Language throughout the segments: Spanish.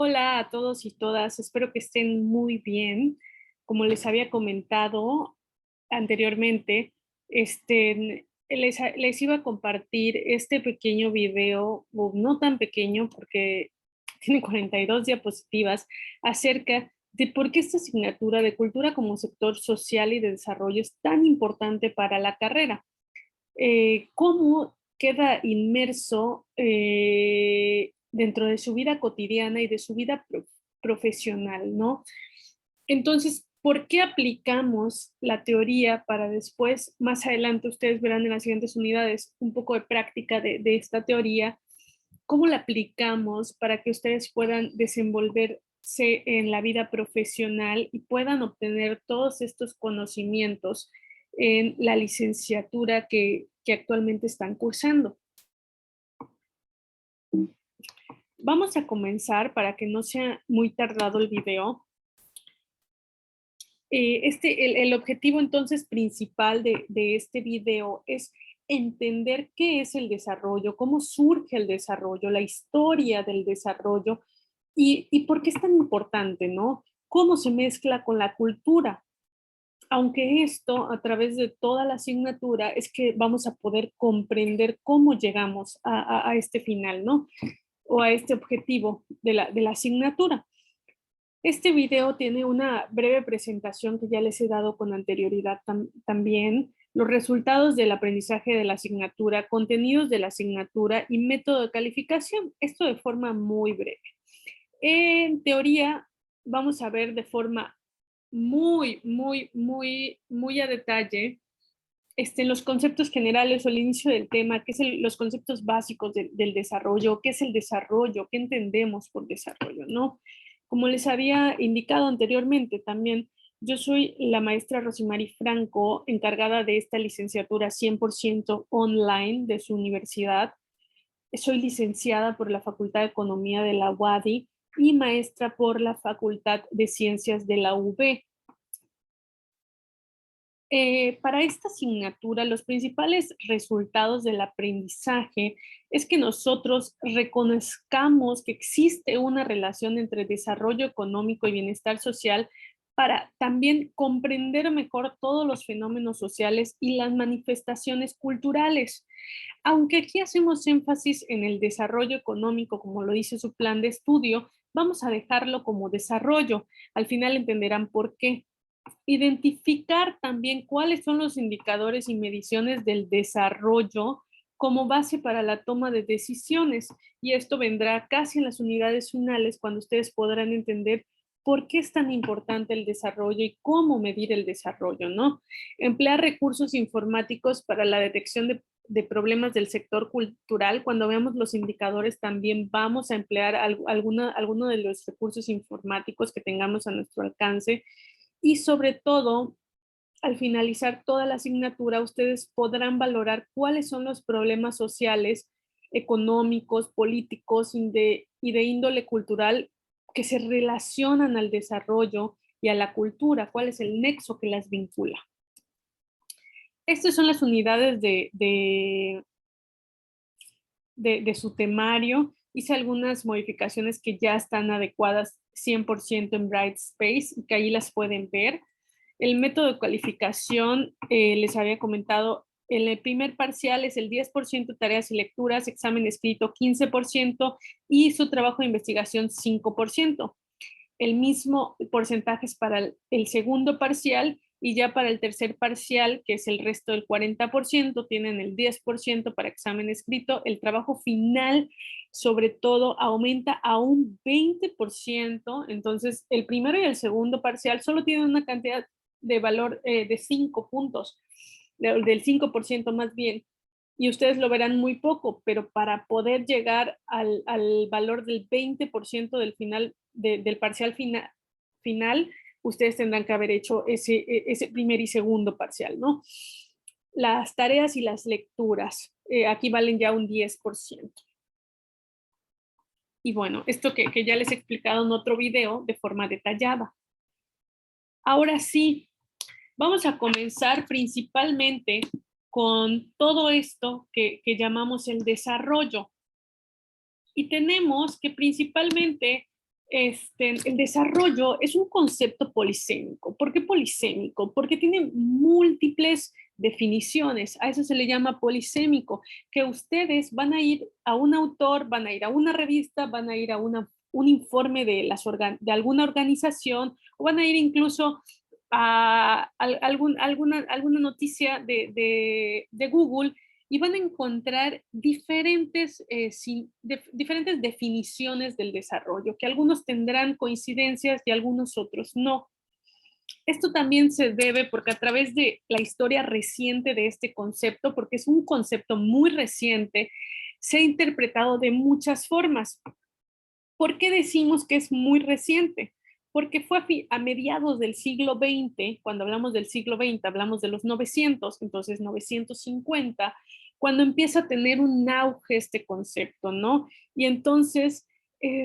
Hola a todos y todas, espero que estén muy bien. Como les había comentado anteriormente, les iba a compartir este pequeño video, o no tan pequeño porque tiene 42 diapositivas, acerca de por qué esta asignatura de cultura como sector social y de desarrollo es tan importante para la carrera. Cómo queda inmerso dentro de su vida cotidiana y de su vida profesional, ¿no? Entonces, ¿por qué aplicamos la teoría para después, más adelante, ustedes verán en las siguientes unidades un poco de práctica de esta teoría? ¿Cómo la aplicamos para que ustedes puedan desenvolverse en la vida profesional y puedan obtener todos estos conocimientos en la licenciatura que actualmente están cursando? Vamos a comenzar para que no sea muy tardado el video. El objetivo entonces principal de este video es entender qué es el desarrollo, cómo surge el desarrollo, la historia del desarrollo y por qué es tan importante, ¿no? Cómo se mezcla con la cultura. Aunque esto, a través de toda la asignatura, es que vamos a poder comprender cómo llegamos a este final, ¿no? O a este objetivo de la asignatura. Este video tiene una breve presentación que ya les he dado con anterioridad también, los resultados del aprendizaje de la asignatura, contenidos de la asignatura y método de calificación. Esto de forma muy breve. En teoría, vamos a ver de forma muy a detalle los conceptos generales o el inicio del tema, qué es los conceptos básicos del desarrollo, qué es el desarrollo, qué entendemos por desarrollo, ¿no? Como les había indicado anteriormente también, yo soy la maestra Rosimary Franco, encargada de esta licenciatura 100% online de su universidad. Soy licenciada por la Facultad de Economía de la UADY y maestra por la Facultad de Ciencias de la UB. Para esta asignatura, los principales resultados del aprendizaje es que nosotros reconozcamos que existe una relación entre desarrollo económico y bienestar social para también comprender mejor todos los fenómenos sociales y las manifestaciones culturales. Aunque aquí hacemos énfasis en el desarrollo económico, como lo dice su plan de estudio, vamos a dejarlo como desarrollo. Al final entenderán por qué. Identificar también cuáles son los indicadores y mediciones del desarrollo como base para la toma de decisiones. Y esto vendrá casi en las unidades finales cuando ustedes podrán entender por qué es tan importante el desarrollo y cómo medir el desarrollo, ¿no? Emplear recursos informáticos para la detección de problemas del sector cultural. Cuando veamos los indicadores también vamos a emplear alguno de los recursos informáticos que tengamos a nuestro alcance y sobre todo, al finalizar toda la asignatura, ustedes podrán valorar cuáles son los problemas sociales, económicos, políticos y de índole cultural que se relacionan al desarrollo y a la cultura, cuál es el nexo que las vincula. Estas son las unidades de su temario. Hice algunas modificaciones que ya están adecuadas 100% en Brightspace y que ahí las pueden ver. El método de calificación, les había comentado, en el primer parcial es el 10% tareas y lecturas, examen escrito 15% y su trabajo de investigación 5%. El mismo porcentaje es para el segundo parcial y ya para el tercer parcial, que es el resto del 40%, tienen el 10% para examen escrito. El trabajo final, sobre todo, aumenta a un 20%. Entonces, el primero y el segundo parcial solo tienen una cantidad de valor de 5 puntos, del 5% más bien. Y ustedes lo verán muy poco, pero para poder llegar al valor del 20% del final, del parcial final, ustedes tendrán que haber hecho ese primer y segundo parcial, ¿no? Las tareas y las lecturas, aquí valen ya un 10%. Y bueno, esto que ya les he explicado en otro video de forma detallada. Ahora sí, vamos a comenzar principalmente con todo esto que llamamos el desarrollo. Y tenemos que principalmente el desarrollo es un concepto polisémico. ¿Por qué polisémico? Porque tiene múltiples definiciones. A eso se le llama polisémico, que ustedes van a ir a un autor, van a ir a una revista, van a ir a un informe de alguna organización, o van a ir incluso a alguna noticia de Google, y van a encontrar diferentes definiciones del desarrollo, que algunos tendrán coincidencias y algunos otros no. Esto también se debe porque a través de la historia reciente de este concepto, porque es un concepto muy reciente, se ha interpretado de muchas formas. ¿Por qué decimos que es muy reciente? Porque fue a mediados del siglo XX, cuando hablamos del siglo XX, hablamos de los 900, entonces 950, cuando empieza a tener un auge este concepto, ¿no? Y entonces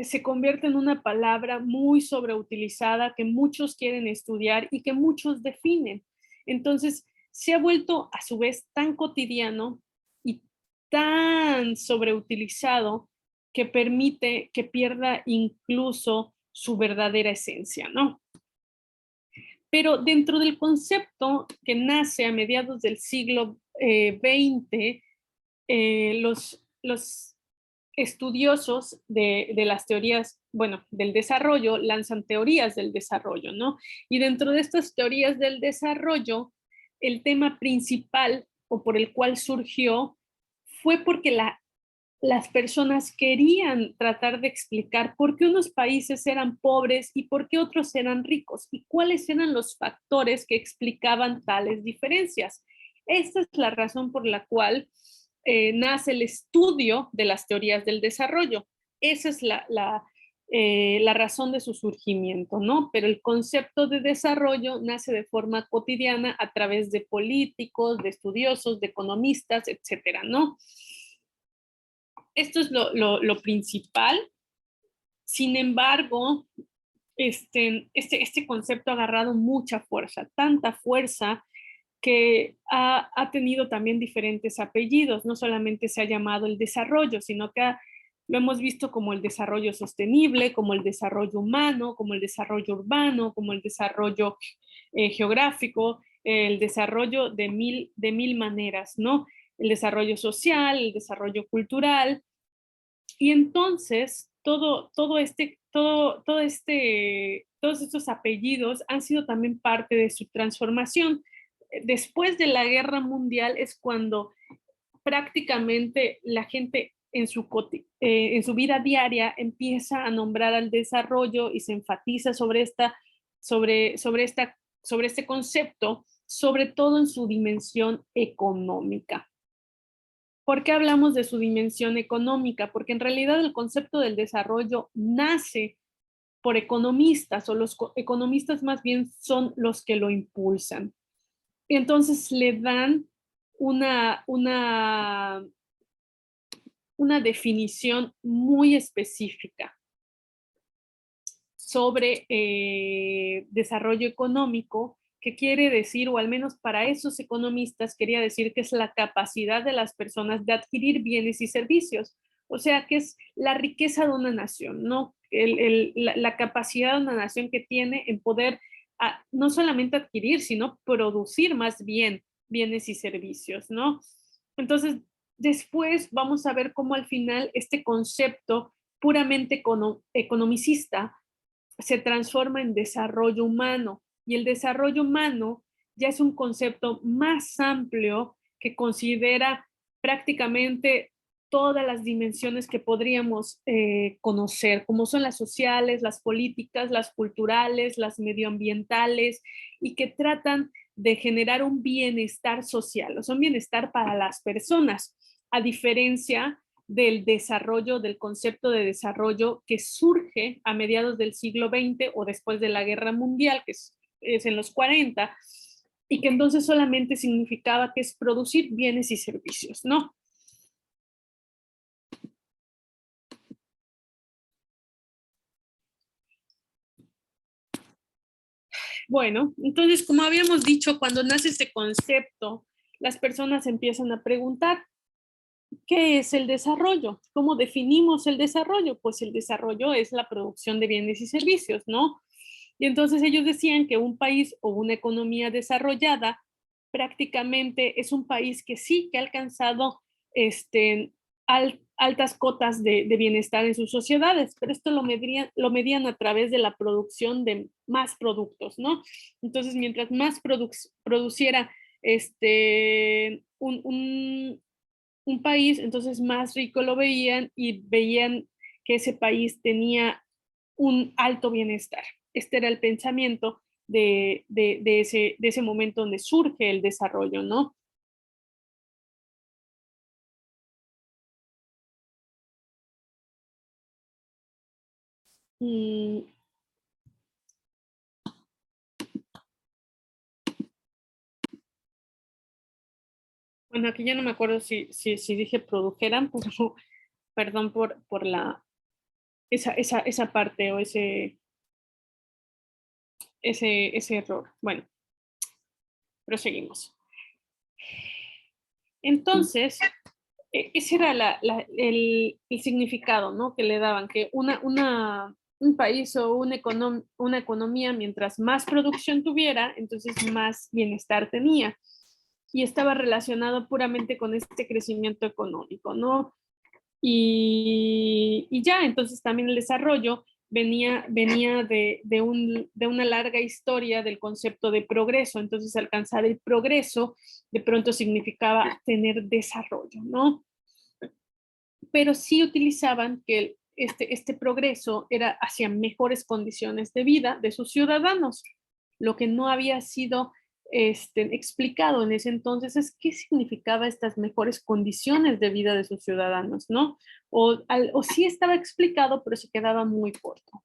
se convierte en una palabra muy sobreutilizada que muchos quieren estudiar y que muchos definen. Entonces se ha vuelto a su vez tan cotidiano y tan sobreutilizado que permite que pierda incluso su verdadera esencia, ¿no? Pero dentro del concepto que nace a mediados del siglo XX, los estudiosos de las teorías, bueno, del desarrollo, lanzan teorías del desarrollo, ¿no? Y dentro de estas teorías del desarrollo, el tema principal o por el cual surgió fue porque las personas querían tratar de explicar por qué unos países eran pobres y por qué otros eran ricos y cuáles eran los factores que explicaban tales diferencias. Esta es la razón por la cual nace el estudio de las teorías del desarrollo. Esa es la razón de su surgimiento, ¿no? Pero el concepto de desarrollo nace de forma cotidiana a través de políticos, de estudiosos, de economistas, etcétera, ¿no? Esto es lo principal. Sin embargo, este concepto ha agarrado mucha fuerza, tanta fuerza que ha tenido también diferentes apellidos. No solamente se ha llamado el desarrollo, sino que lo hemos visto como el desarrollo sostenible, como el desarrollo humano, como el desarrollo urbano, como el desarrollo geográfico, el desarrollo de mil maneras, ¿no? El desarrollo social, el desarrollo cultural. Y entonces, todos estos apellidos han sido también parte de su transformación. Después de la Guerra Mundial es cuando prácticamente la gente en su vida diaria empieza a nombrar al desarrollo y se enfatiza sobre este concepto, sobre todo en su dimensión económica. ¿Por qué hablamos de su dimensión económica? Porque en realidad el concepto del desarrollo nace por economistas, o los economistas más bien son los que lo impulsan. Y entonces le dan una, una, una definición muy específica sobre desarrollo económico, que quiere decir, o al menos para esos economistas quería decir que es la capacidad de las personas de adquirir bienes y servicios, o sea, que es la riqueza de una nación, ¿no? La capacidad de una nación que tiene en poder no solamente adquirir, sino producir más bien bienes y servicios, ¿no? Entonces, después vamos a ver cómo al final este concepto puramente economicista se transforma en desarrollo humano, y el desarrollo humano ya es un concepto más amplio que considera prácticamente todas las dimensiones que podríamos conocer, como son las sociales, las políticas, las culturales, las medioambientales, y que tratan de generar un bienestar social, o sea, un bienestar para las personas, a diferencia del desarrollo, del concepto de desarrollo que surge a mediados del siglo XX o después de la Guerra Mundial, que es en los 40, y que entonces solamente significaba que es producir bienes y servicios, ¿no? Bueno, entonces, como habíamos dicho, cuando nace este concepto, las personas empiezan a preguntar, ¿Qué es el desarrollo? ¿Cómo definimos el desarrollo? Pues el desarrollo es la producción de bienes y servicios, ¿no? Y entonces ellos decían que un país o una economía desarrollada prácticamente es un país que sí, que ha alcanzado altas cotas de bienestar en sus sociedades, pero esto lo medían a través de la producción de más productos, ¿no? Entonces, mientras más produciera un país, entonces más rico lo veían y veían que ese país tenía un alto bienestar. Este era el pensamiento de ese momento donde surge el desarrollo, ¿no? Mm, bueno, aquí ya no me acuerdo si dije produjeran, pero perdón por esa parte o ese error. Bueno, proseguimos. Entonces, ese era el significado, ¿no? Que le daban, que un país o una economía, mientras más producción tuviera, entonces más bienestar tenía. Y estaba relacionado puramente con este crecimiento económico, ¿no? Y ya, entonces también el desarrollo venía de una larga historia del concepto de progreso. Entonces, alcanzar el progreso de pronto significaba tener desarrollo, ¿no? Pero sí utilizaban que este progreso era hacia mejores condiciones de vida de sus ciudadanos. Lo que no había sido explicado en ese entonces es qué significaba estas mejores condiciones de vida de sus ciudadanos, ¿no? O sí estaba explicado, pero se quedaba muy corto.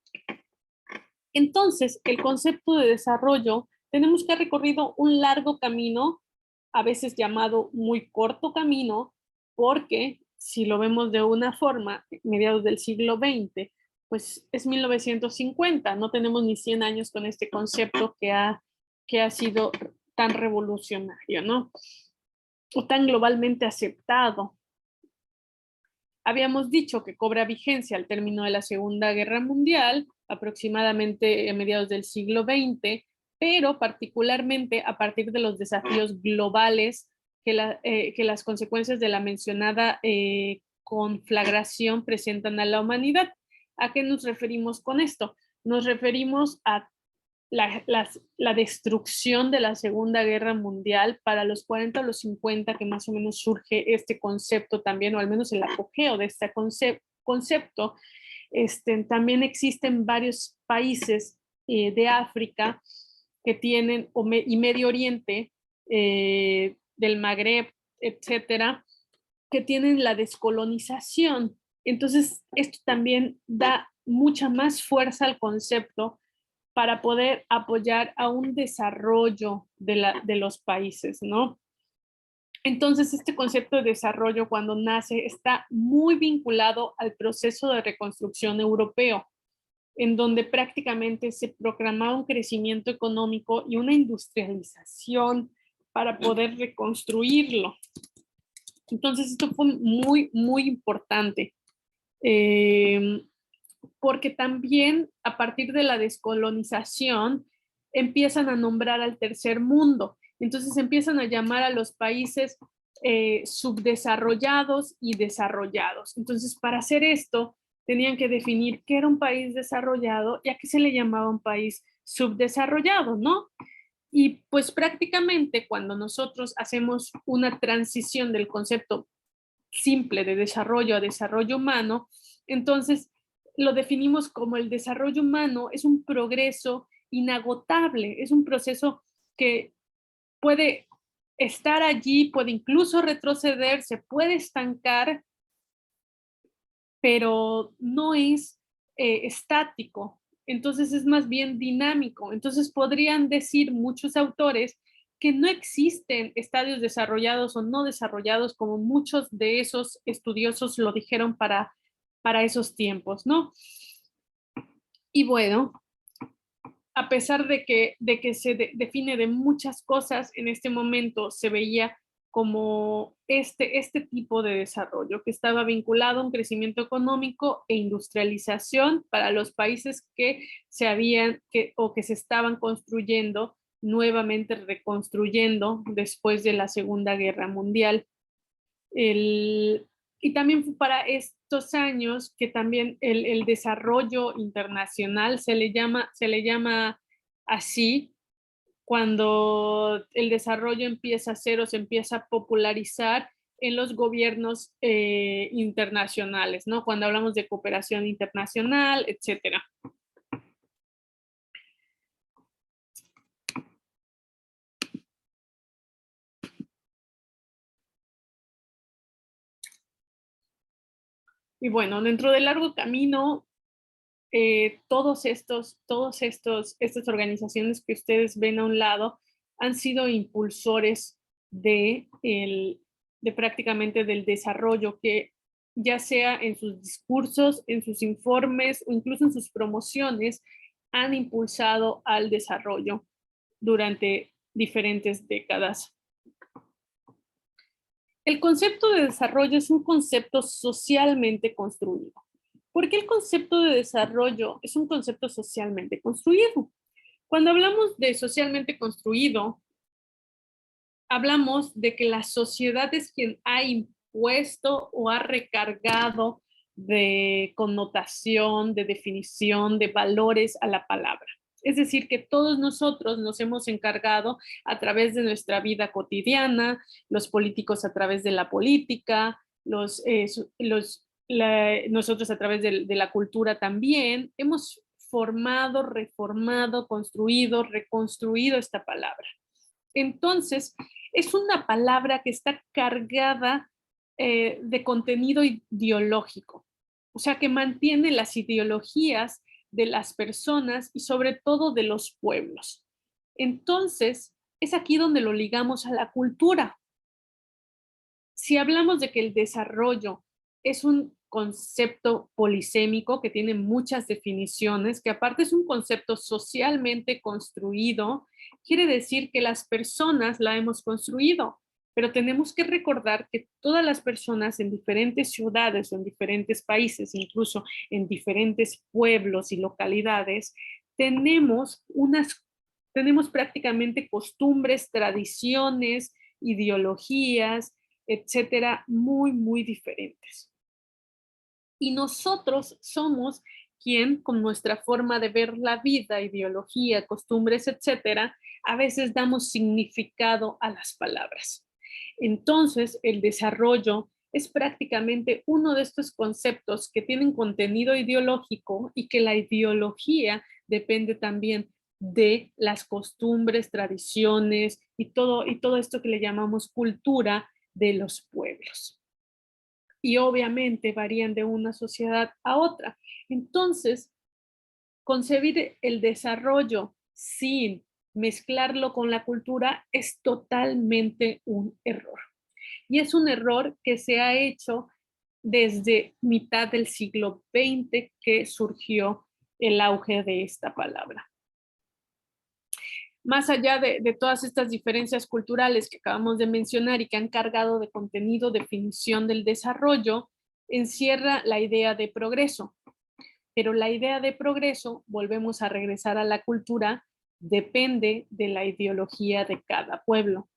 Entonces, el concepto de desarrollo, tenemos que recorrido un largo camino, a veces llamado muy corto camino, porque si lo vemos de una forma, mediados del siglo XX, pues es 1950, no tenemos ni 100 años con este concepto que ha sido tan revolucionario, ¿no? O tan globalmente aceptado. Habíamos dicho que cobra vigencia al término de la Segunda Guerra Mundial, aproximadamente a mediados del siglo XX, pero particularmente a partir de los desafíos globales que las consecuencias de la mencionada conflagración presentan a la humanidad. ¿A qué nos referimos con esto? Nos referimos a la destrucción de la Segunda Guerra Mundial para los 40 o los 50, que más o menos surge este concepto también, o al menos el apogeo de este concepto. También existen varios países de África que tienen, y Medio Oriente, del Magreb, etcétera, que tienen la descolonización. Entonces, esto también da mucha más fuerza al concepto para poder apoyar a un desarrollo de los países, ¿no? Entonces, este concepto de desarrollo cuando nace está muy vinculado al proceso de reconstrucción europeo, en donde prácticamente se proclamaba un crecimiento económico y una industrialización para poder reconstruirlo. Entonces, esto fue muy, muy importante. Porque también a partir de la descolonización empiezan a nombrar al tercer mundo. Entonces empiezan a llamar a los países subdesarrollados y desarrollados. Entonces, para hacer esto, tenían que definir qué era un país desarrollado y a qué se le llamaba un país subdesarrollado, ¿no? Y pues prácticamente cuando nosotros hacemos una transición del concepto simple de desarrollo a desarrollo humano, entonces lo definimos como el desarrollo humano es un progreso inagotable, es un proceso que puede estar allí, puede incluso retroceder, se puede estancar, pero no es estático, entonces es más bien dinámico. Entonces podrían decir muchos autores que no existen estadios desarrollados o no desarrollados, como muchos de esos estudiosos lo dijeron para esos tiempos, ¿no? Y bueno, a pesar de que se define de muchas cosas, en este momento se veía como este tipo de desarrollo que estaba vinculado a un crecimiento económico e industrialización para los países que que se estaban construyendo, nuevamente reconstruyendo después de la Segunda Guerra Mundial. Y también fue para estos años que también el desarrollo internacional se le llama así cuando el desarrollo empieza a ser o se empieza a popularizar en los gobiernos internacionales, ¿no? Cuando hablamos de cooperación internacional, etcétera. Y bueno, dentro del largo camino, estas organizaciones que ustedes ven a un lado han sido impulsores de prácticamente del desarrollo, que ya sea en sus discursos, en sus informes o incluso en sus promociones, han impulsado al desarrollo durante diferentes décadas. El concepto de desarrollo es un concepto socialmente construido. ¿Por qué el concepto de desarrollo es un concepto socialmente construido? Cuando hablamos de socialmente construido, hablamos de que la sociedad es quien ha impuesto o ha recargado de connotación, de definición, de valores a la palabra. Es decir, que todos nosotros nos hemos encargado a través de nuestra vida cotidiana, los políticos a través de la política, nosotros a través de la cultura también, hemos formado, reformado, construido, reconstruido esta palabra. Entonces, es una palabra que está cargada de contenido ideológico, o sea, que mantiene las ideologías de las personas y sobre todo de los pueblos. Entonces, es aquí donde lo ligamos a la cultura. Si hablamos de que el desarrollo es un concepto polisémico que tiene muchas definiciones, que aparte es un concepto socialmente construido, quiere decir que las personas la hemos construido, pero tenemos que recordar que todas las personas en diferentes ciudades o en diferentes países, incluso en diferentes pueblos y localidades, tenemos prácticamente costumbres, tradiciones, ideologías, etcétera, muy, muy diferentes. Y nosotros somos quien, con nuestra forma de ver la vida, ideología, costumbres, etcétera, a veces damos significado a las palabras. Entonces, el desarrollo es prácticamente uno de estos conceptos que tienen contenido ideológico y que la ideología depende también de las costumbres, tradiciones y todo esto que le llamamos cultura de los pueblos. Y obviamente varían de una sociedad a otra. Entonces, concebir el desarrollo sin mezclarlo con la cultura es totalmente un error. Y es un error que se ha hecho desde mitad del siglo XX que surgió el auge de esta palabra. Más allá de todas estas diferencias culturales que acabamos de mencionar y que han cargado de contenido, definición del desarrollo, encierra la idea de progreso. Pero la idea de progreso, volvemos a regresar a la cultura, depende de la ideología de cada pueblo.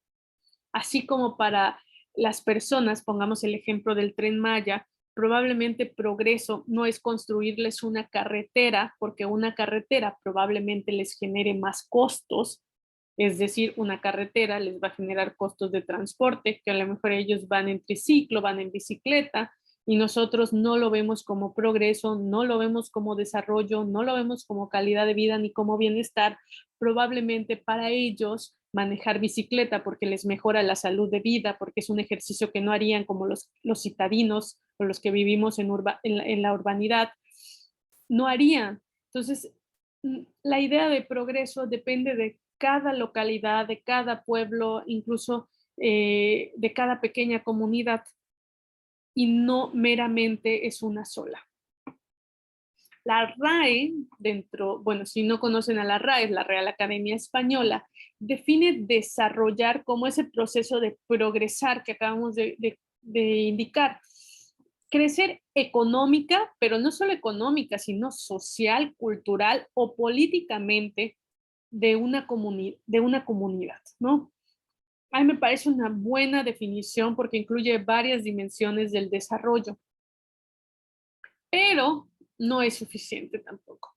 Así como para las personas, pongamos el ejemplo del Tren Maya, probablemente progreso no es construirles una carretera, porque una carretera probablemente les genere más costos, es decir, una carretera les va a generar costos de transporte, que a lo mejor ellos van en triciclo, van en bicicleta, y nosotros no lo vemos como progreso, no lo vemos como desarrollo, no lo vemos como calidad de vida ni como bienestar. Probablemente para ellos manejar bicicleta porque les mejora la salud de vida, porque es un ejercicio que no harían como los citadinos o los que vivimos en la urbanidad, no harían. Entonces, la idea de progreso depende de cada localidad, de cada pueblo, incluso de cada pequeña comunidad, y no meramente es una sola. La RAE, bueno, si no conocen a la RAE, es la Real Academia Española, define desarrollar como ese proceso de progresar que acabamos de indicar. Crecer económica, pero no solo económica, sino social, cultural o políticamente de una comunidad, ¿no? A mí me parece una buena definición porque incluye varias dimensiones del desarrollo, pero no es suficiente tampoco.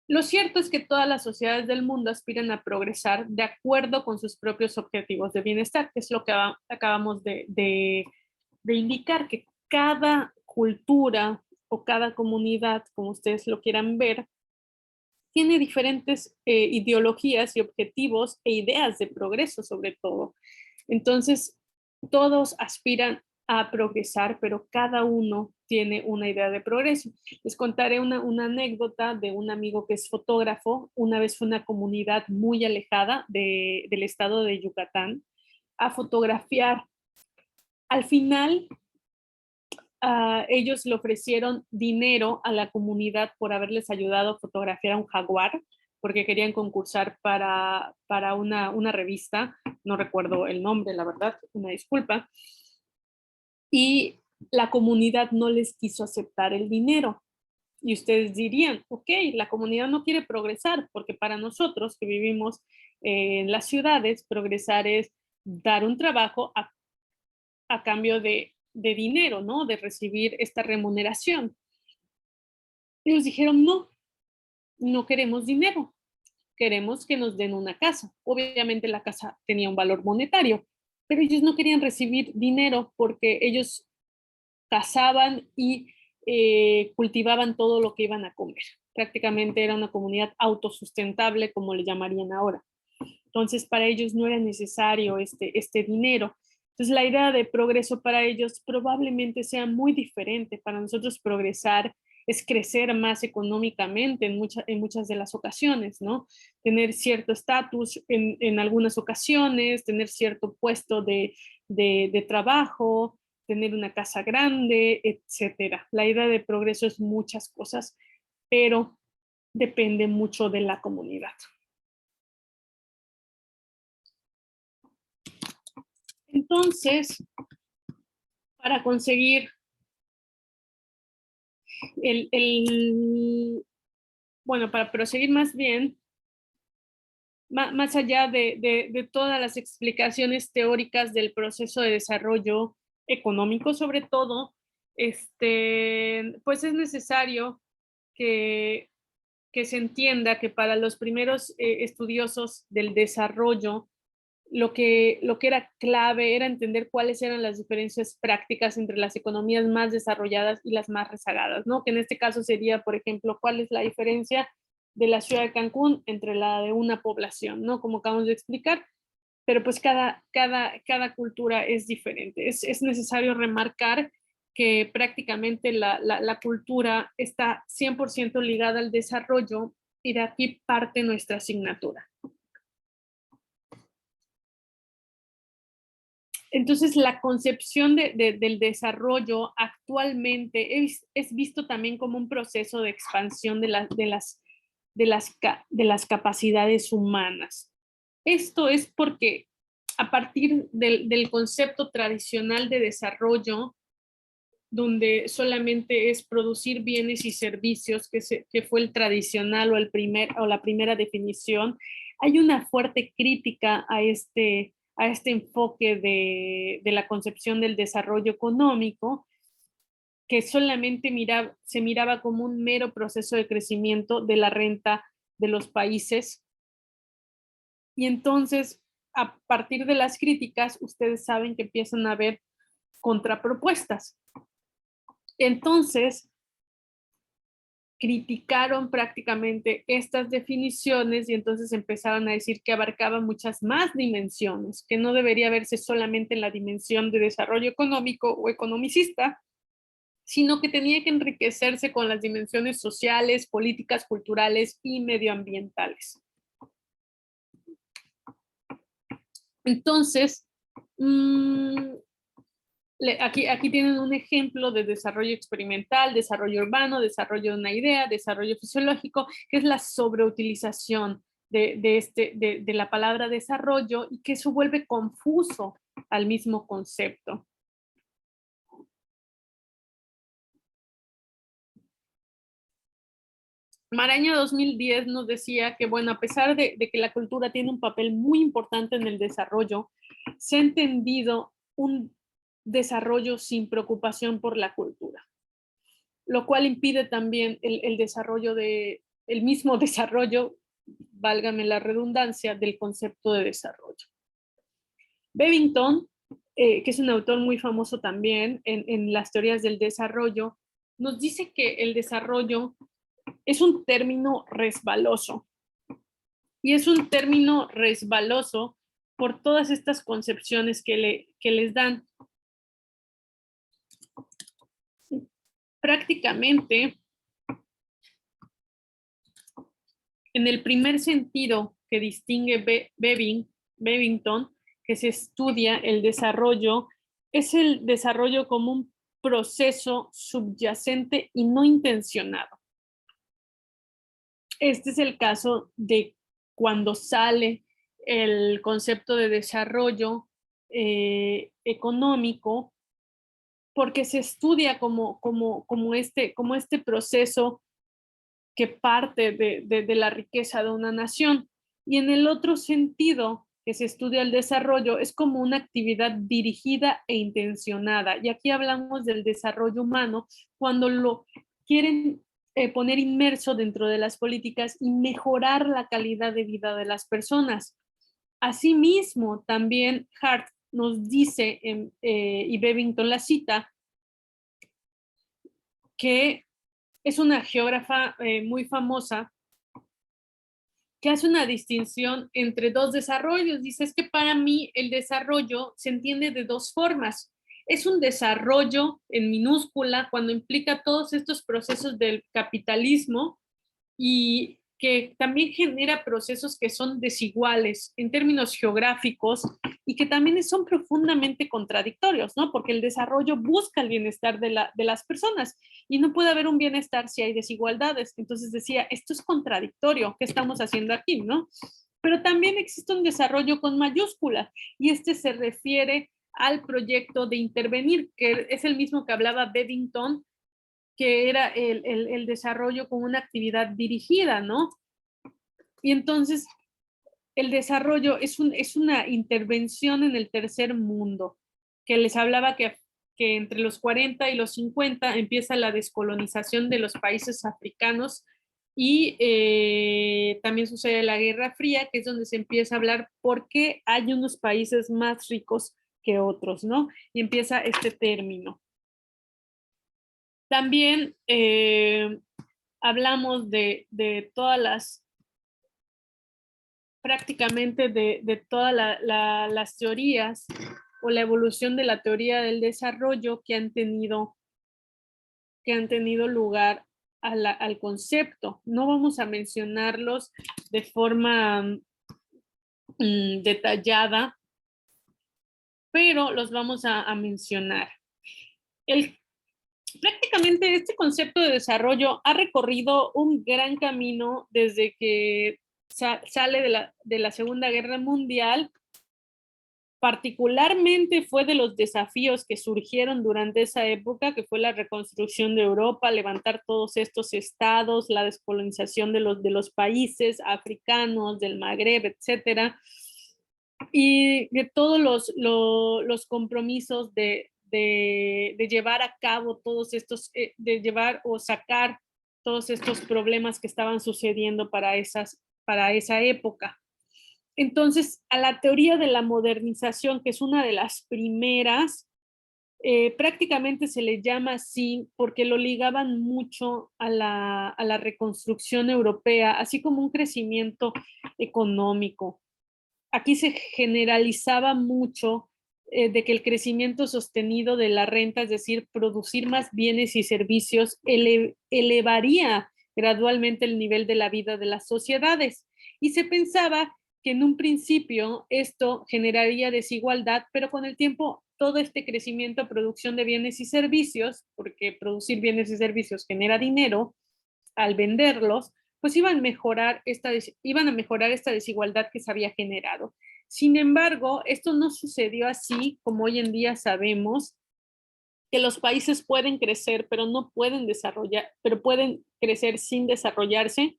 Lo cierto es que todas las sociedades del mundo aspiran a progresar de acuerdo con sus propios objetivos de bienestar, que es lo que acabamos de indicar, que cada cultura o cada comunidad, como ustedes lo quieran ver, tiene diferentes ideologías y objetivos e ideas de progreso sobre todo. Entonces, todos aspiran a progresar, pero cada uno tiene una idea de progreso. Les contaré una anécdota de un amigo que es fotógrafo. Una vez fue una comunidad muy alejada del estado de Yucatán a fotografiar. Al final, ellos le ofrecieron dinero a la comunidad por haberles ayudado a fotografiar a un jaguar, porque querían concursar para una revista, no recuerdo el nombre, la verdad, una disculpa, y la comunidad no les quiso aceptar el dinero. Y ustedes dirían, ok, la comunidad no quiere progresar, porque para nosotros que vivimos en las ciudades, progresar es dar un trabajo a cambio de dinero, ¿no? De recibir esta remuneración. Ellos dijeron, no, no queremos dinero, queremos que nos den una casa. Obviamente la casa tenía un valor monetario, pero ellos no querían recibir dinero porque ellos cazaban y cultivaban todo lo que iban a comer. Prácticamente era una comunidad autosustentable, como le llamarían ahora. Entonces, para ellos no era necesario este dinero. Entonces, la idea de progreso para ellos probablemente sea muy diferente. Para nosotros progresar es crecer más económicamente en muchas de las ocasiones, ¿no? Tener cierto estatus en algunas ocasiones, tener cierto puesto de trabajo, tener una casa grande, etcétera. La idea de progreso es muchas cosas, pero depende mucho de la comunidad. Entonces, para conseguir bueno, para proseguir más bien, más allá de todas las explicaciones teóricas del proceso de desarrollo económico, sobre todo, pues es necesario que, que se entienda que para los primeros estudiosos del desarrollo, lo que era clave era entender cuáles eran las diferencias prácticas entre las economías más desarrolladas y las más rezagadas, ¿no? Que en este caso sería, por ejemplo, cuál es la diferencia de la ciudad de Cancún entre la de una población, ¿no? Como acabamos de explicar, pero pues cada cultura es diferente. Es necesario remarcar que prácticamente la cultura está 100% ligada al desarrollo y de aquí parte nuestra asignatura. Entonces, la concepción del desarrollo actualmente es visto también como un proceso de expansión de las capacidades humanas. Esto es porque a partir del concepto tradicional de desarrollo, donde solamente es producir bienes y servicios, que fue el tradicional o la primera definición, hay una fuerte crítica a este enfoque de la concepción del desarrollo económico, que solamente se miraba como un mero proceso de crecimiento de la renta de los países. Y entonces, a partir de las críticas, ustedes saben que empiezan a haber contrapropuestas. Entonces, criticaron prácticamente estas definiciones y entonces empezaron a decir que abarcaba muchas más dimensiones, que no debería verse solamente en la dimensión de desarrollo económico o economicista, sino que tenía que enriquecerse con las dimensiones sociales, políticas, culturales y medioambientales. Entonces, Aquí tienen un ejemplo de desarrollo experimental, desarrollo urbano, desarrollo de una idea, desarrollo fisiológico, que es la sobreutilización de la palabra desarrollo y que eso vuelve confuso al mismo concepto. Maraña 2010 nos decía que, bueno, a pesar de que la cultura tiene un papel muy importante en el desarrollo, se ha entendido un desarrollo sin preocupación por la cultura, lo cual impide también el desarrollo el mismo desarrollo, válgame la redundancia, del concepto de desarrollo. Bevington, que es un autor muy famoso también en las teorías del desarrollo, nos dice que el desarrollo es un término resbaloso. Y es un término resbaloso por todas estas concepciones que les dan. Prácticamente, en el primer sentido que distingue Bevington, que se estudia el desarrollo, es el desarrollo como un proceso subyacente y no intencionado. Este es el caso de cuando sale el concepto de desarrollo económico, porque se estudia como este proceso que parte de la riqueza de una nación. Y en el otro sentido que se estudia el desarrollo es como una actividad dirigida e intencionada. Y aquí hablamos del desarrollo humano cuando lo quieren poner inmerso dentro de las políticas y mejorar la calidad de vida de las personas. Asimismo, también Hart nos dice, y Bevington la cita, que es una geógrafa muy famosa, que hace una distinción entre dos desarrollos. Dice, es que para mí el desarrollo se entiende de dos formas. Es un desarrollo en minúscula cuando implica todos estos procesos del capitalismo y que también genera procesos que son desiguales en términos geográficos y que también son profundamente contradictorios, ¿no? Porque el desarrollo busca el bienestar de las personas y no puede haber un bienestar si hay desigualdades. Entonces decía, esto es contradictorio, ¿qué estamos haciendo aquí, no? Pero también existe un desarrollo con mayúscula y este se refiere al proyecto de intervenir, que es el mismo que hablaba Bevington, que era el desarrollo con una actividad dirigida, ¿no? Y entonces el desarrollo es una intervención en el tercer mundo, que les hablaba que entre los 40 y los 50 empieza la descolonización de los países africanos y también sucede la Guerra Fría, que es donde se empieza a hablar por qué hay unos países más ricos que otros, ¿no? Y empieza este término. También hablamos de todas prácticamente de todas las teorías o la evolución de la teoría del desarrollo que han tenido lugar al concepto. No vamos a mencionarlos de forma detallada, pero los vamos a mencionar. Prácticamente este concepto de desarrollo ha recorrido un gran camino desde que sale de la Segunda Guerra Mundial. Particularmente fue de los desafíos que surgieron durante esa época, que fue la reconstrucción de Europa, levantar todos estos estados, la descolonización de los países africanos, del Magreb, etcétera, y de todos los compromisos de llevar a cabo todos estos, de llevar o sacar todos estos problemas que estaban sucediendo para esa época. Entonces, a la teoría de la modernización, que es una de las primeras, prácticamente se le llama así porque lo ligaban mucho a la reconstrucción europea, así como un crecimiento económico. Aquí se generalizaba mucho de que el crecimiento sostenido de la renta, es decir, producir más bienes y servicios, elevaría gradualmente el nivel de la vida de las sociedades. Y se pensaba que en un principio esto generaría desigualdad, pero con el tiempo todo este crecimiento a producción de bienes y servicios, porque producir bienes y servicios genera dinero, al venderlos, pues iban a mejorar esta desigualdad que se había generado. Sin embargo, esto no sucedió así como hoy en día sabemos que los países pueden crecer, pero no pueden desarrollar, pero pueden crecer sin desarrollarse.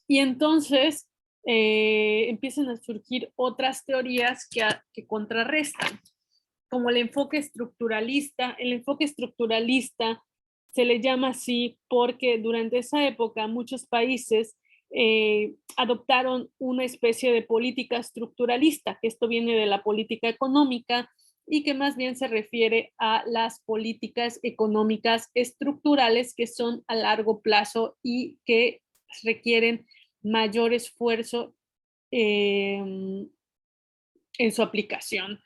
Y entonces empiezan a surgir otras teorías que contrarrestan, como el enfoque estructuralista. El enfoque estructuralista se le llama así porque durante esa época muchos países adoptaron una especie de política estructuralista, que esto viene de la política económica y que más bien se refiere a las políticas económicas estructurales que son a largo plazo y que requieren mayor esfuerzo en su aplicación.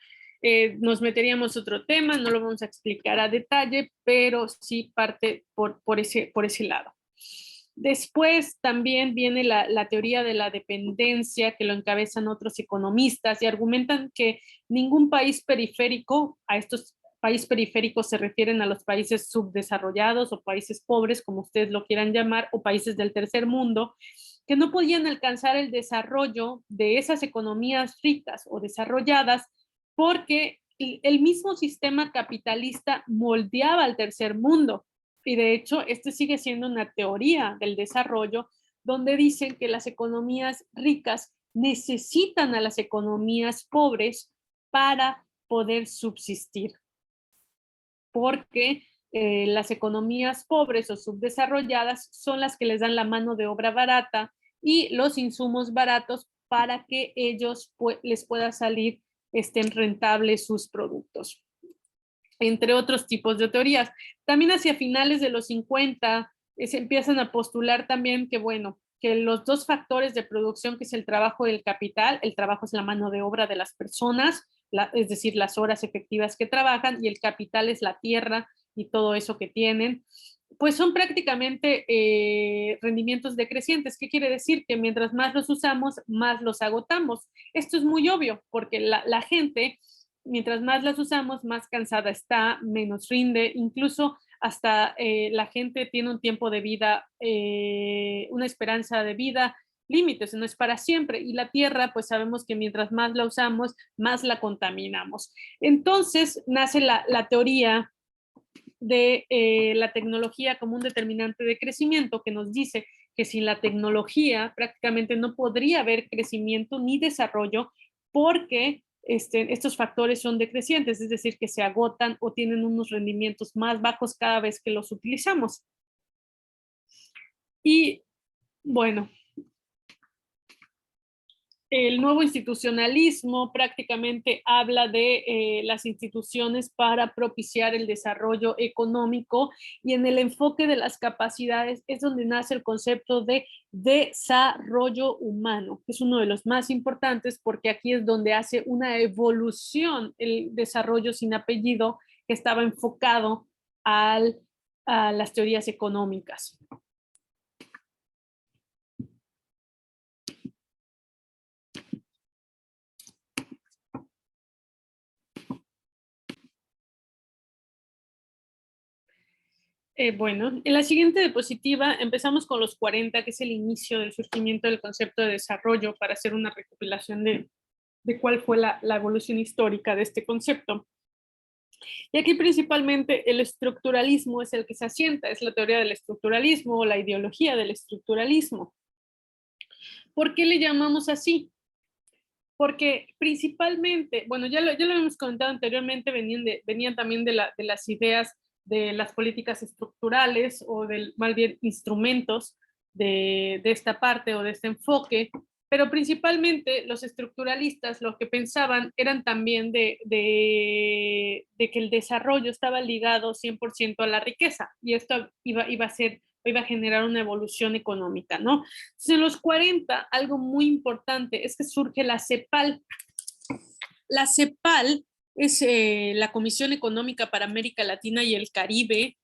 Nos meteríamos otro tema, no lo vamos a explicar a detalle, pero sí parte por ese lado. Después también viene la teoría de la dependencia, que lo encabezan otros economistas y argumentan que ningún país periférico, a estos países periféricos se refieren a los países subdesarrollados o países pobres, como ustedes lo quieran llamar, o países del tercer mundo, que no podían alcanzar el desarrollo de esas economías ricas o desarrolladas porque el mismo sistema capitalista moldeaba al tercer mundo. Y de hecho, este sigue siendo una teoría del desarrollo donde dicen que las economías ricas necesitan a las economías pobres para poder subsistir. Porque las economías pobres o subdesarrolladas son las que les dan la mano de obra barata y los insumos baratos para que ellos les pueda salir estén rentables sus productos, entre otros tipos de teorías. También hacia finales de los 50 se empiezan a postular también que, bueno, que los dos factores de producción, que es el trabajo y el capital, el trabajo es la mano de obra de las personas, es decir, las horas efectivas que trabajan, y el capital es la tierra y todo eso que tienen, pues son prácticamente rendimientos decrecientes. ¿Qué quiere decir? Que mientras más los usamos, más los agotamos. Esto es muy obvio, porque la gente, mientras más las usamos, más cansada está, menos rinde, incluso hasta la gente tiene un tiempo de vida, una esperanza de vida, límites, no es para siempre. Y la tierra, pues sabemos que mientras más la usamos, más la contaminamos. Entonces nace la teoría de la tecnología como un determinante de crecimiento, que nos dice que sin la tecnología prácticamente no podría haber crecimiento ni desarrollo porque estos factores son decrecientes, es decir, que se agotan o tienen unos rendimientos más bajos cada vez que los utilizamos. Y bueno, el nuevo institucionalismo prácticamente habla de las instituciones para propiciar el desarrollo económico, y en el enfoque de las capacidades es donde nace el concepto de desarrollo humano, que es uno de los más importantes porque aquí es donde hace una evolución el desarrollo sin apellido que estaba enfocado a las teorías económicas. Bueno, en la siguiente diapositiva empezamos con los 40, que es el inicio del surgimiento del concepto de desarrollo, para hacer una recopilación de cuál fue la evolución histórica de este concepto. Y aquí principalmente el estructuralismo es el que se asienta, es la teoría del estructuralismo o la ideología del estructuralismo. ¿Por qué le llamamos así? Porque principalmente, bueno, ya lo hemos comentado anteriormente, venían también de las ideas de las políticas estructurales o más bien instrumentos de esta parte o de este enfoque, pero principalmente los estructuralistas lo que pensaban eran también de que el desarrollo estaba ligado 100% a la riqueza, y esto iba a generar una evolución económica, ¿no? Entonces, en los 40, algo muy importante es que surge la CEPAL. La CEPAL es la Comisión Económica para América Latina y el Caribe.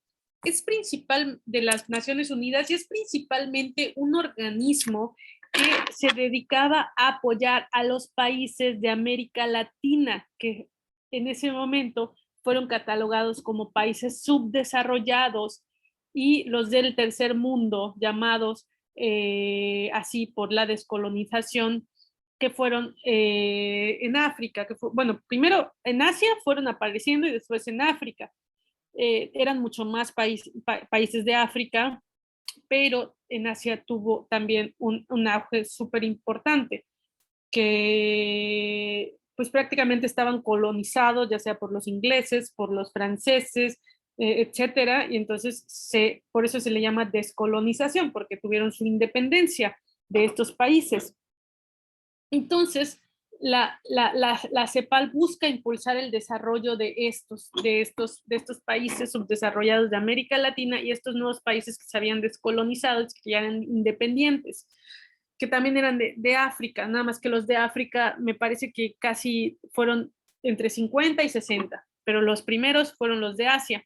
Es principal de las Naciones Unidas y es principalmente un organismo que se dedicaba a apoyar a los países de América Latina, que en ese momento fueron catalogados como países subdesarrollados y los del tercer mundo, llamados así por la descolonización, que fueron en África, bueno, primero en Asia fueron apareciendo y después en África. Eran mucho más países de África, pero en Asia tuvo también un auge súper importante, que pues prácticamente estaban colonizados, ya sea por los ingleses, por los franceses, etcétera, y entonces por eso se le llama descolonización, porque tuvieron su independencia de estos países. Entonces, la CEPAL busca impulsar el desarrollo de estos países subdesarrollados de América Latina y estos nuevos países que se habían descolonizado, que ya eran independientes, que también eran de África, nada más que los de África me parece que casi fueron entre 50 y 60, pero los primeros fueron los de Asia.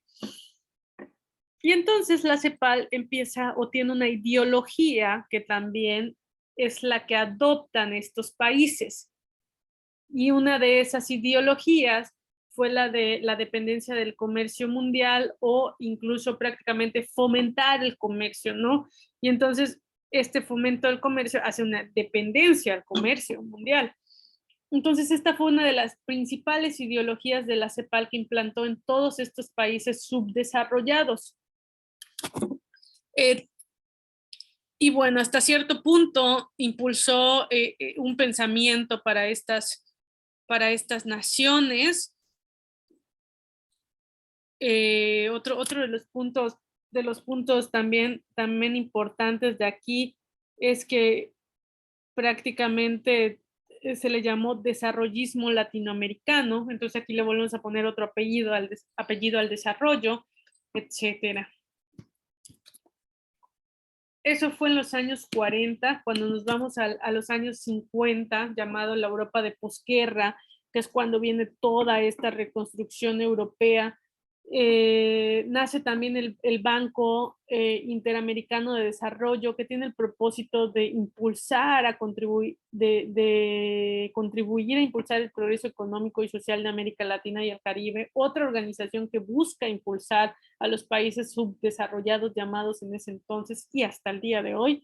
Y entonces la CEPAL empieza o tiene una ideología que también es la que adoptan estos países. Y una de esas ideologías fue la de la dependencia del comercio mundial o incluso prácticamente fomentar el comercio, ¿no? Y entonces este fomento del comercio hace una dependencia al comercio mundial. Entonces esta fue una de las principales ideologías de la CEPAL que implantó en todos estos países subdesarrollados. Y bueno, hasta cierto punto impulsó un pensamiento para estas naciones. Otro de los puntos también importantes de aquí es que prácticamente se le llamó desarrollismo latinoamericano, entonces aquí le volvemos a poner otro apellido al desarrollo, etcétera. Eso fue en los años 40, cuando nos vamos a los años 50, llamado la Europa de posguerra, que es cuando viene toda esta reconstrucción europea. Nace también el Banco Interamericano de Desarrollo, que tiene el propósito de impulsar, de contribuir a impulsar el progreso económico y social de América Latina y el Caribe. Otra organización que busca impulsar a los países subdesarrollados llamados en ese entonces y hasta el día de hoy.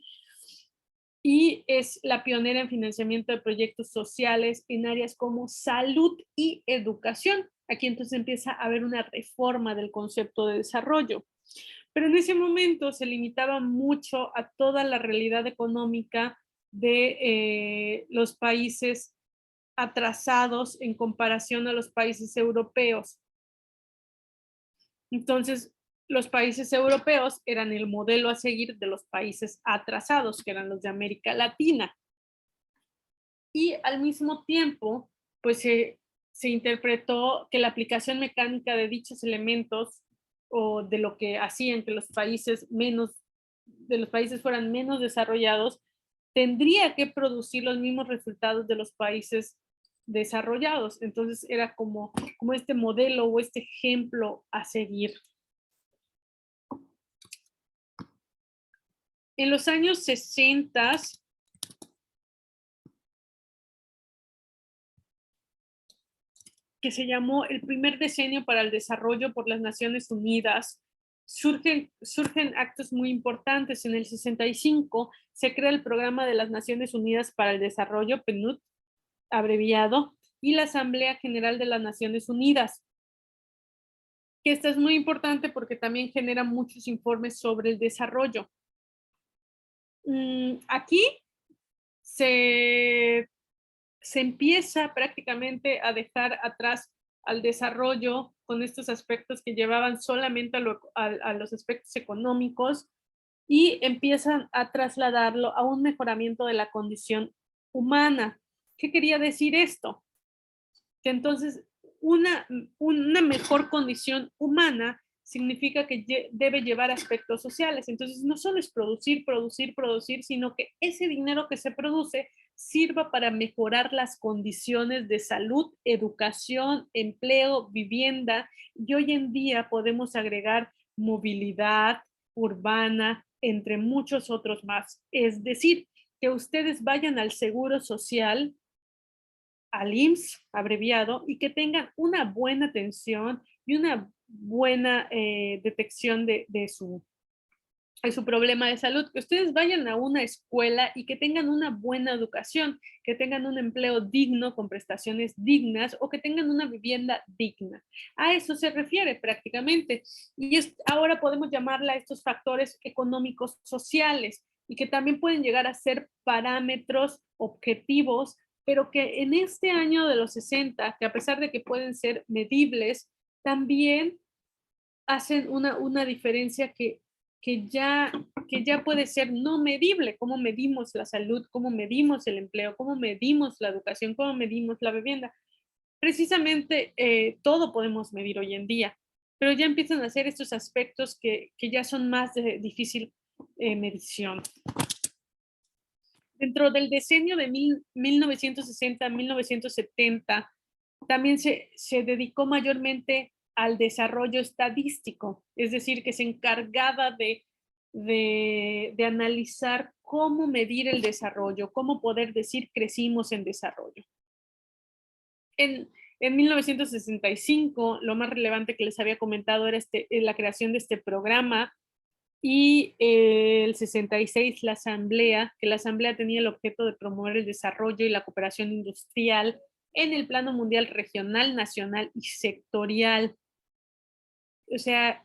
Y es la pionera en financiamiento de proyectos sociales en áreas como salud y educación. Aquí entonces empieza a haber una reforma del concepto de desarrollo. Pero en ese momento se limitaba mucho a toda la realidad económica de los países atrasados en comparación a los países europeos. Entonces, los países europeos eran el modelo a seguir de los países atrasados, que eran los de América Latina. Y al mismo tiempo, pues se interpretó que la aplicación mecánica de dichos elementos o de lo que hacían que los países fueran menos desarrollados, tendría que producir los mismos resultados de los países desarrollados. Entonces era como este modelo o este ejemplo a seguir. En los años 60, que se llamó el primer decenio para el desarrollo por las Naciones Unidas, surgen actos muy importantes. En el 65 se crea el Programa de las Naciones Unidas para el Desarrollo, PNUD, abreviado, y la Asamblea General de las Naciones Unidas. Que esta es muy importante porque también genera muchos informes sobre el desarrollo. Aquí se empieza prácticamente a dejar atrás al desarrollo con estos aspectos que llevaban solamente a los aspectos económicos y empiezan a trasladarlo a un mejoramiento de la condición humana. ¿Qué quería decir esto? Que entonces una mejor condición humana significa que debe llevar aspectos sociales. Entonces no solo es producir, sino que ese dinero que se produce sirva para mejorar las condiciones de salud, educación, empleo, vivienda, y hoy en día podemos agregar movilidad urbana, entre muchos otros más. Es decir, que ustedes vayan al Seguro Social al IMSS, abreviado, y que tengan una buena atención y una buena detección de su problema de salud, que ustedes vayan a una escuela y que tengan una buena educación, que tengan un empleo digno con prestaciones dignas o que tengan una vivienda digna. A eso se refiere prácticamente. Y ahora podemos llamarla a estos factores económicos sociales y que también pueden llegar a ser parámetros objetivos, pero que en este año de los 60, que a pesar de que pueden ser medibles, también hacen una diferencia que ya, que ya puede ser no medible, cómo medimos la salud, cómo medimos el empleo, cómo medimos la educación, cómo medimos la vivienda. Precisamente todo podemos medir hoy en día, pero ya empiezan a ser estos aspectos que ya son más de difícil medición. Dentro del decenio de 1960 a 1970, también se dedicó mayormente al desarrollo estadístico, es decir, que se encargaba de analizar cómo medir el desarrollo, cómo poder decir crecimos en desarrollo. En 1965, lo más relevante que les había comentado era la creación de este programa y el 66 la asamblea, que la asamblea tenía el objeto de promover el desarrollo y la cooperación industrial en el plano mundial, regional, nacional y sectorial. O sea,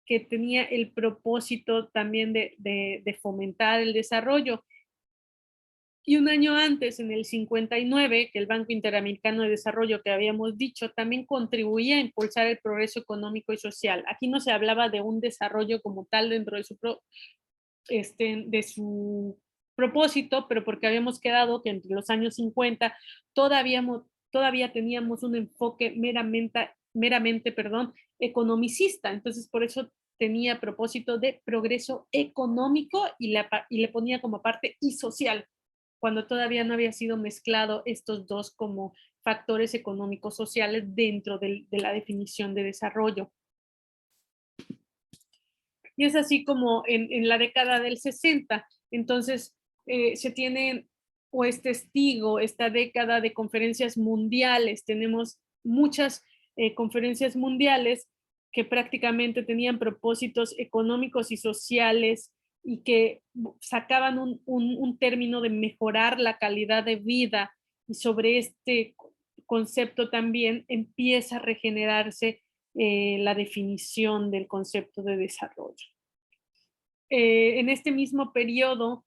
que tenía el propósito también de fomentar el desarrollo. Y un año antes, en el 59, que el Banco Interamericano de Desarrollo que habíamos dicho, también contribuía a impulsar el progreso económico y social. Aquí no se hablaba de un desarrollo como tal dentro de su propósito, pero porque habíamos quedado que entre los años 50 todavía teníamos un enfoque meramente economicista. Entonces, por eso tenía propósito de progreso económico y le ponía como parte y social, cuando todavía no había sido mezclado estos dos como factores económicos sociales dentro de la definición de desarrollo. Y es así como en la década del 60, entonces se tiene o es testigo esta década de conferencias mundiales. Tenemos muchas conferencias mundiales que prácticamente tenían propósitos económicos y sociales y que sacaban un término de mejorar la calidad de vida, y sobre este concepto también empieza a regenerarse la definición del concepto de desarrollo. En este mismo periodo,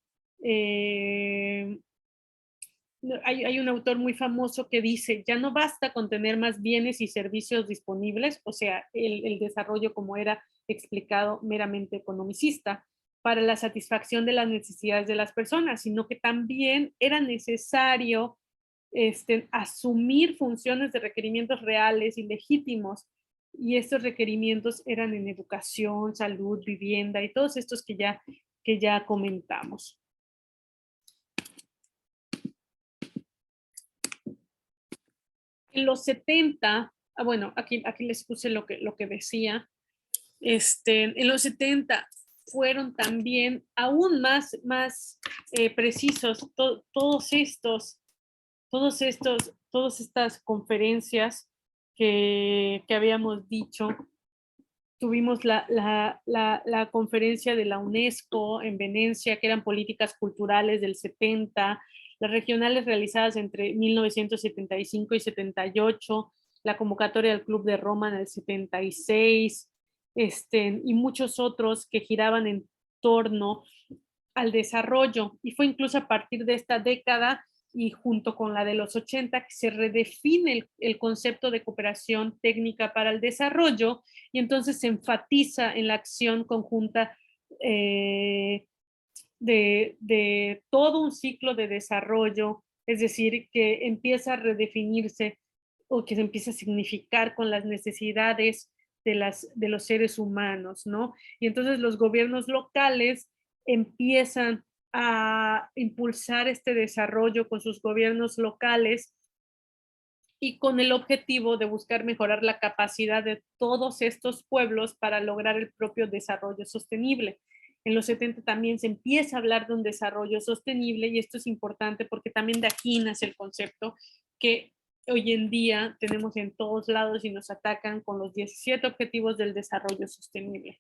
hay un autor muy famoso que dice, ya no basta con tener más bienes y servicios disponibles, o sea, el desarrollo como era explicado meramente economicista, para la satisfacción de las necesidades de las personas, sino que también era necesario asumir funciones de requerimientos reales y legítimos, y estos requerimientos eran en educación, salud, vivienda y todos estos que ya comentamos. En los 70, bueno, aquí les puse lo que decía, en los 70 fueron también aún más precisos todas estas conferencias que habíamos dicho. Tuvimos la conferencia de la UNESCO en Venecia, que eran políticas culturales del 70, las regionales realizadas entre 1975 y 78, la convocatoria del Club de Roma en el 76, y muchos otros que giraban en torno al desarrollo. Y fue incluso a partir de esta década y junto con la de los 80 que se redefine el concepto de cooperación técnica para el desarrollo, y entonces se enfatiza en la acción conjunta de todo un ciclo de desarrollo, es decir, que empieza a redefinirse o que se empieza a significar con las necesidades de los seres humanos, ¿no? Y entonces los gobiernos locales empiezan a impulsar este desarrollo con sus gobiernos locales y con el objetivo de buscar mejorar la capacidad de todos estos pueblos para lograr el propio desarrollo sostenible. En los 70 también se empieza a hablar de un desarrollo sostenible, y esto es importante porque también de aquí nace el concepto que hoy en día tenemos en todos lados y nos atacan con los 17 Objetivos del Desarrollo Sostenible.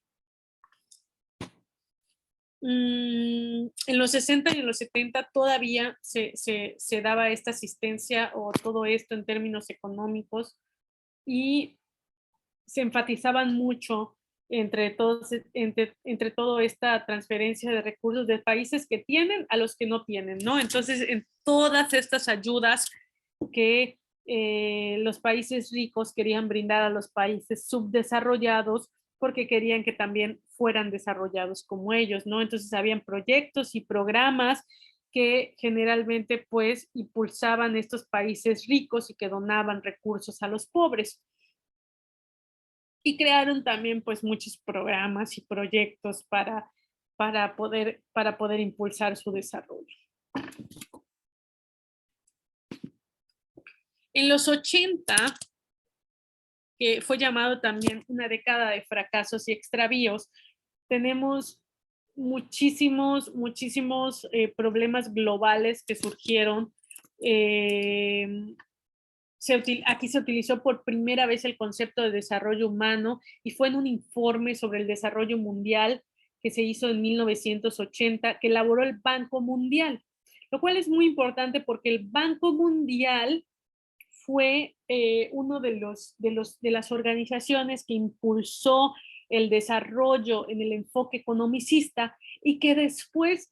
En los 60 y en los 70 todavía se daba esta asistencia o todo esto en términos económicos y se enfatizaban mucho entre toda esta transferencia de recursos de países que tienen a los que no tienen, ¿no? Entonces, en todas estas ayudas que los países ricos querían brindar a los países subdesarrollados porque querían que también fueran desarrollados como ellos, ¿no? Entonces, habían proyectos y programas que generalmente pues impulsaban estos países ricos y que donaban recursos a los pobres. Y crearon también pues muchos programas y proyectos para poder impulsar su desarrollo. En los 80, que fue llamado también una década de fracasos y extravíos, tenemos muchísimos problemas globales que surgieron. Aquí se utilizó por primera vez el concepto de desarrollo humano y fue en un informe sobre el desarrollo mundial que se hizo en 1980, que elaboró el Banco Mundial, lo cual es muy importante porque el Banco Mundial fue uno de las organizaciones que impulsó el desarrollo en el enfoque economicista y que después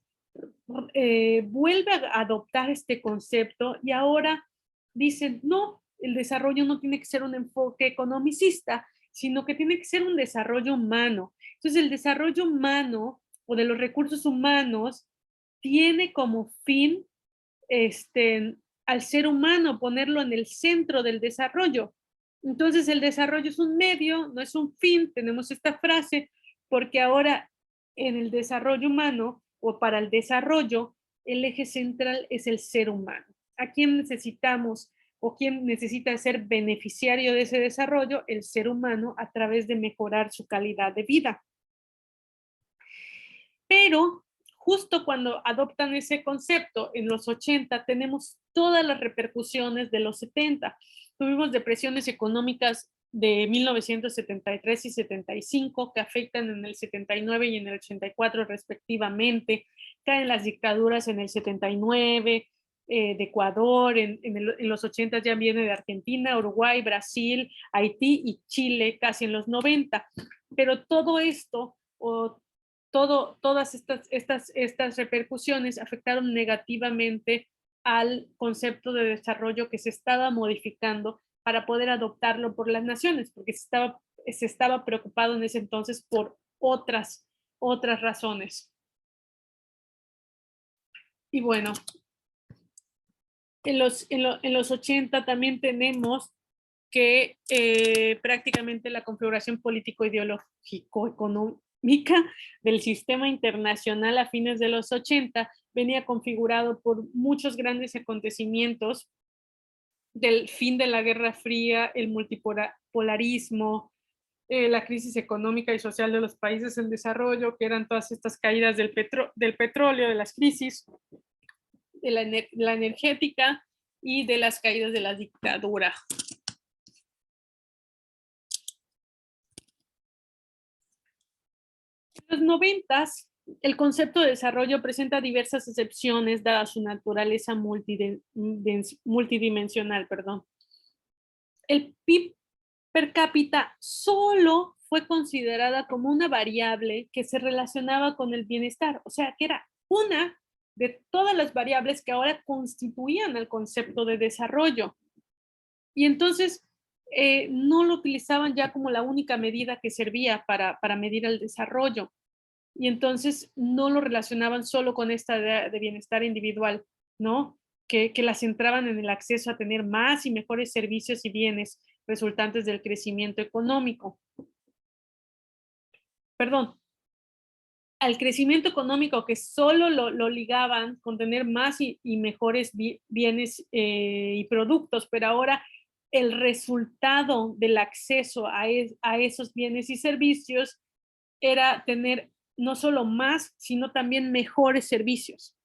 vuelve a adoptar este concepto y ahora dicen, no, el desarrollo no tiene que ser un enfoque economicista, sino que tiene que ser un desarrollo humano. Entonces, el desarrollo humano o de los recursos humanos tiene como fin al ser humano, ponerlo en el centro del desarrollo. Entonces, el desarrollo es un medio, no es un fin. Tenemos esta frase porque ahora en el desarrollo humano o para el desarrollo, el eje central es el ser humano. ¿A quién necesitamos o quién necesita ser beneficiario de ese desarrollo? El ser humano, a través de mejorar su calidad de vida. Pero justo cuando adoptan ese concepto en los 80, tenemos todas las repercusiones de los 70. Tuvimos depresiones económicas de 1973 y 75 que afectan en el 79 y en el 84 respectivamente. Caen las dictaduras en el 79, de Ecuador, en los 80 ya viene de Argentina, Uruguay, Brasil, Haití y Chile casi en los 90. Pero todo esto, todas estas repercusiones afectaron negativamente al concepto de desarrollo que se estaba modificando para poder adoptarlo por las naciones, porque se estaba preocupado en ese entonces por otras razones. Y bueno, en los 80 también tenemos que prácticamente la configuración político-ideológico-económica del sistema internacional a fines de los 80 venía configurado por muchos grandes acontecimientos del fin de la Guerra Fría, el multipolarismo, la crisis económica y social de los países en desarrollo, que eran todas estas caídas del petróleo, de las crisis, de la energética y de las caídas de la dictadura. En los 90, el concepto de desarrollo presenta diversas excepciones dada su naturaleza multidimensional. El PIB per cápita solo fue considerada como una variable que se relacionaba con el bienestar, o sea, que era una de todas las variables que ahora constituían el concepto de desarrollo. Y entonces no lo utilizaban ya como la única medida que servía para medir el desarrollo. Y entonces no lo relacionaban solo con esta idea de bienestar individual, ¿no? Que la centraban en el acceso a tener más y mejores servicios y bienes resultantes del crecimiento económico. Perdón, al crecimiento económico que solo lo ligaban con tener más y mejores bienes y productos, pero ahora el resultado del acceso a esos bienes y servicios era tener no solo más, sino también mejores servicios.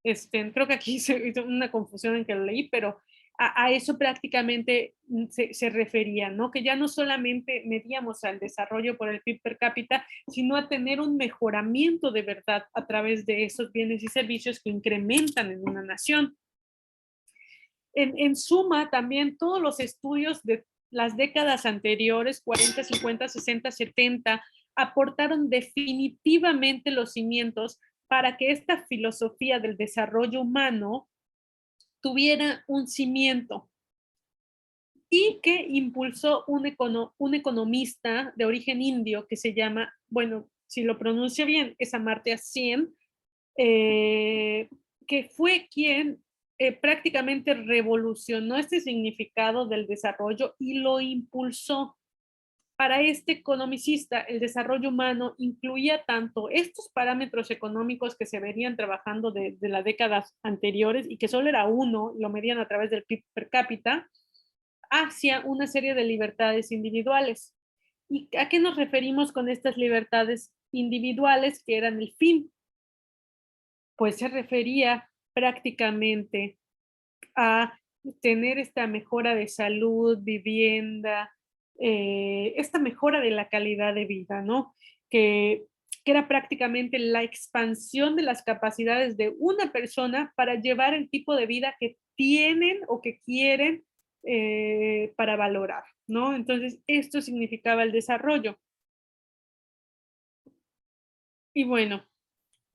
Creo que aquí se hizo una confusión en que lo leí, pero a eso prácticamente se refería, ¿no? Que ya no solamente medíamos al desarrollo por el PIB per cápita, sino a tener un mejoramiento de verdad a través de esos bienes y servicios que incrementan en una nación. En suma, también todos los estudios de las décadas anteriores, 40, 50, 60, 70, aportaron definitivamente los cimientos para que esta filosofía del desarrollo humano tuviera un cimiento y que impulsó un economista de origen indio que se llama, bueno, si lo pronuncio bien, es Amartya Sen, que fue quien prácticamente revolucionó este significado del desarrollo y lo impulsó. Para este economicista, el desarrollo humano incluía tanto estos parámetros económicos que se venían trabajando de las décadas anteriores y que solo era uno, lo medían a través del PIB per cápita, hacia una serie de libertades individuales. ¿Y a qué nos referimos con estas libertades individuales que eran el fin? Pues se refería prácticamente a tener esta mejora de salud, vivienda, esta mejora de la calidad de vida, ¿no? Que era prácticamente la expansión de las capacidades de una persona para llevar el tipo de vida que tienen o que quieren para valorar, ¿no? Entonces, esto significaba el desarrollo. Y bueno,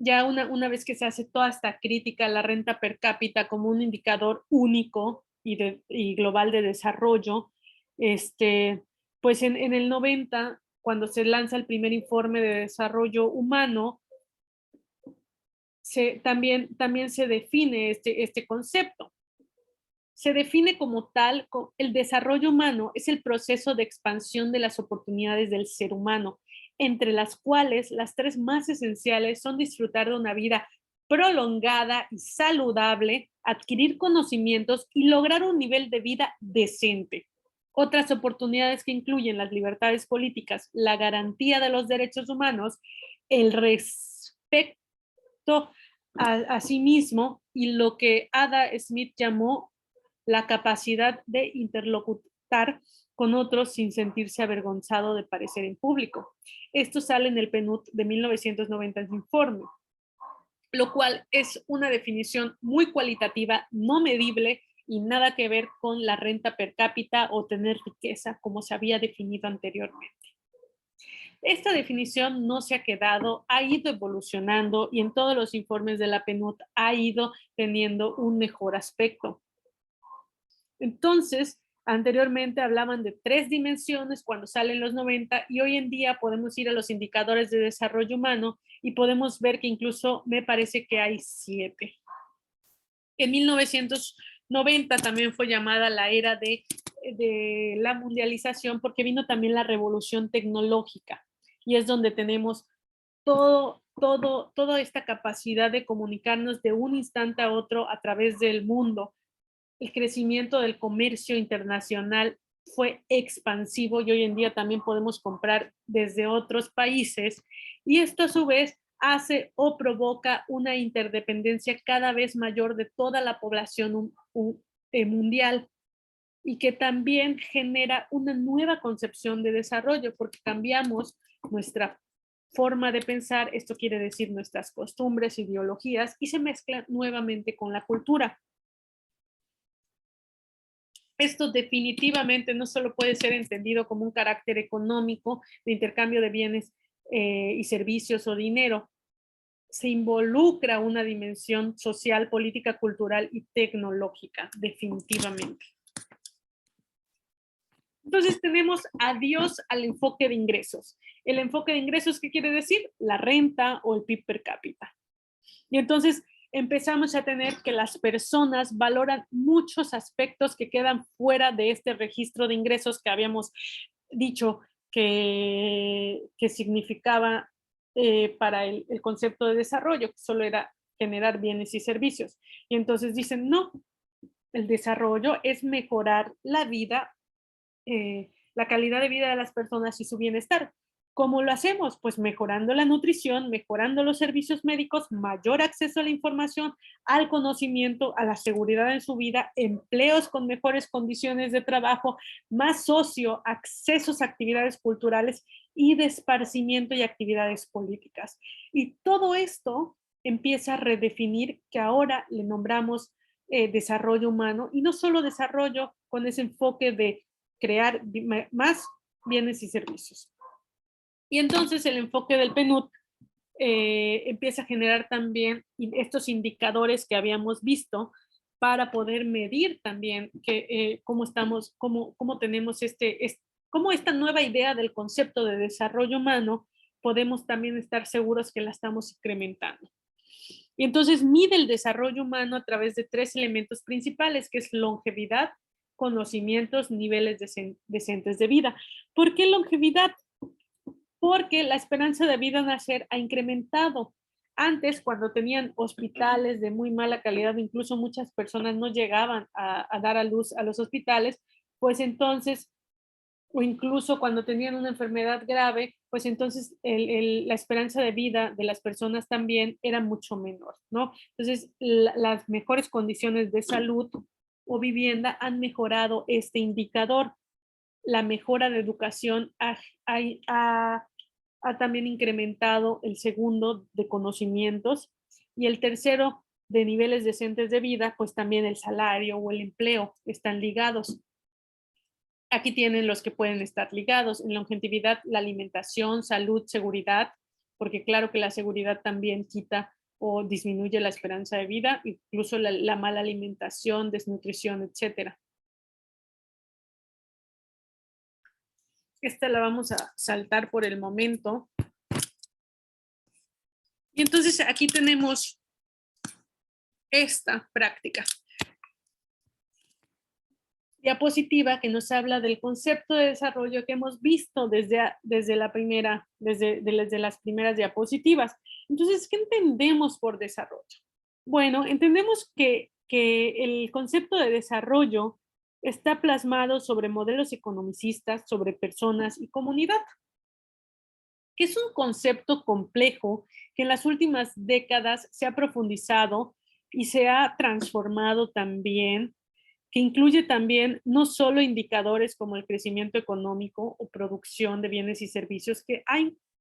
ya una vez que se hace toda esta crítica a la renta per cápita como un indicador único y global de desarrollo, pues en el 90, cuando se lanza el primer informe de desarrollo humano, también se define este concepto. Se define como tal, el desarrollo humano es el proceso de expansión de las oportunidades del ser humano, entre las cuales las tres más esenciales son disfrutar de una vida prolongada y saludable, adquirir conocimientos y lograr un nivel de vida decente. Otras oportunidades que incluyen las libertades políticas, la garantía de los derechos humanos, el respeto a sí mismo y lo que Ada Smith llamó la capacidad de interlocutar con otros sin sentirse avergonzado de parecer en público. Esto sale en el PNUD de 1990 en su informe, lo cual es una definición muy cualitativa, no medible y nada que ver con la renta per cápita o tener riqueza como se había definido anteriormente. Esta definición no se ha quedado, ha ido evolucionando y en todos los informes de la PNUD ha ido teniendo un mejor aspecto. Entonces, anteriormente hablaban de 3 dimensiones cuando salen los 90 y hoy en día podemos ir a los indicadores de desarrollo humano y podemos ver que incluso me parece que hay 7. En 1990 también fue llamada la era de la mundialización porque vino también la revolución tecnológica y es donde tenemos toda esta capacidad de comunicarnos de un instante a otro a través del mundo. El crecimiento del comercio internacional fue expansivo y hoy en día también podemos comprar desde otros países y esto a su vez hace o provoca una interdependencia cada vez mayor de toda la población mundial y que también genera una nueva concepción de desarrollo porque cambiamos nuestra forma de pensar, esto quiere decir nuestras costumbres, ideologías y se mezcla nuevamente con la cultura. Esto definitivamente no solo puede ser entendido como un carácter económico de intercambio de bienes y servicios o dinero. Se involucra una dimensión social, política, cultural y tecnológica, definitivamente. Entonces tenemos adiós al enfoque de ingresos. El enfoque de ingresos, ¿qué quiere decir? La renta o el PIB per cápita. Y entonces empezamos a tener que las personas valoran muchos aspectos que quedan fuera de este registro de ingresos que habíamos dicho que significaba para el concepto de desarrollo, que solo era generar bienes y servicios. Y entonces dicen, no, el desarrollo es mejorar la vida, la calidad de vida de las personas y su bienestar. ¿Cómo lo hacemos? Pues mejorando la nutrición, mejorando los servicios médicos, mayor acceso a la información, al conocimiento, a la seguridad en su vida, empleos con mejores condiciones de trabajo, más ocio, accesos a actividades culturales y de esparcimiento y actividades políticas. Y todo esto empieza a redefinir que ahora le nombramos desarrollo humano, y no solo desarrollo con ese enfoque de crear más bienes y servicios. Y entonces el enfoque del PNUD empieza a generar también estos indicadores que habíamos visto para poder medir también cómo estamos, cómo tenemos cómo esta nueva idea del concepto de desarrollo humano podemos también estar seguros que la estamos incrementando. Y entonces mide el desarrollo humano a través de 3 elementos principales, que es longevidad, conocimientos, niveles decentes de vida. ¿Por qué longevidad? Porque la esperanza de vida nacer ha incrementado. Antes, cuando tenían hospitales de muy mala calidad, incluso muchas personas no llegaban a dar a luz a los hospitales, pues entonces, o incluso cuando tenían una enfermedad grave, pues entonces la esperanza de vida de las personas también era mucho menor, ¿no? Entonces, las mejores condiciones de salud o vivienda han mejorado este indicador. La mejora de educación ha también incrementado el segundo de conocimientos, y el tercero de niveles decentes de vida, pues también el salario o el empleo están ligados. Aquí tienen los que pueden estar ligados. En longevidad, la alimentación, salud, seguridad, porque claro que la seguridad también quita o disminuye la esperanza de vida, incluso la mala alimentación, desnutrición, etcétera. Esta la vamos a saltar por el momento. Y entonces aquí tenemos esta práctica. Diapositiva que nos habla del concepto de desarrollo que hemos visto desde las primeras diapositivas. Entonces, ¿qué entendemos por desarrollo? Bueno, entendemos que el concepto de desarrollo está plasmado sobre modelos economicistas, sobre personas y comunidad, que es un concepto complejo que en las últimas décadas se ha profundizado y se ha transformado también, que incluye también no solo indicadores como el crecimiento económico o producción de bienes y servicios, que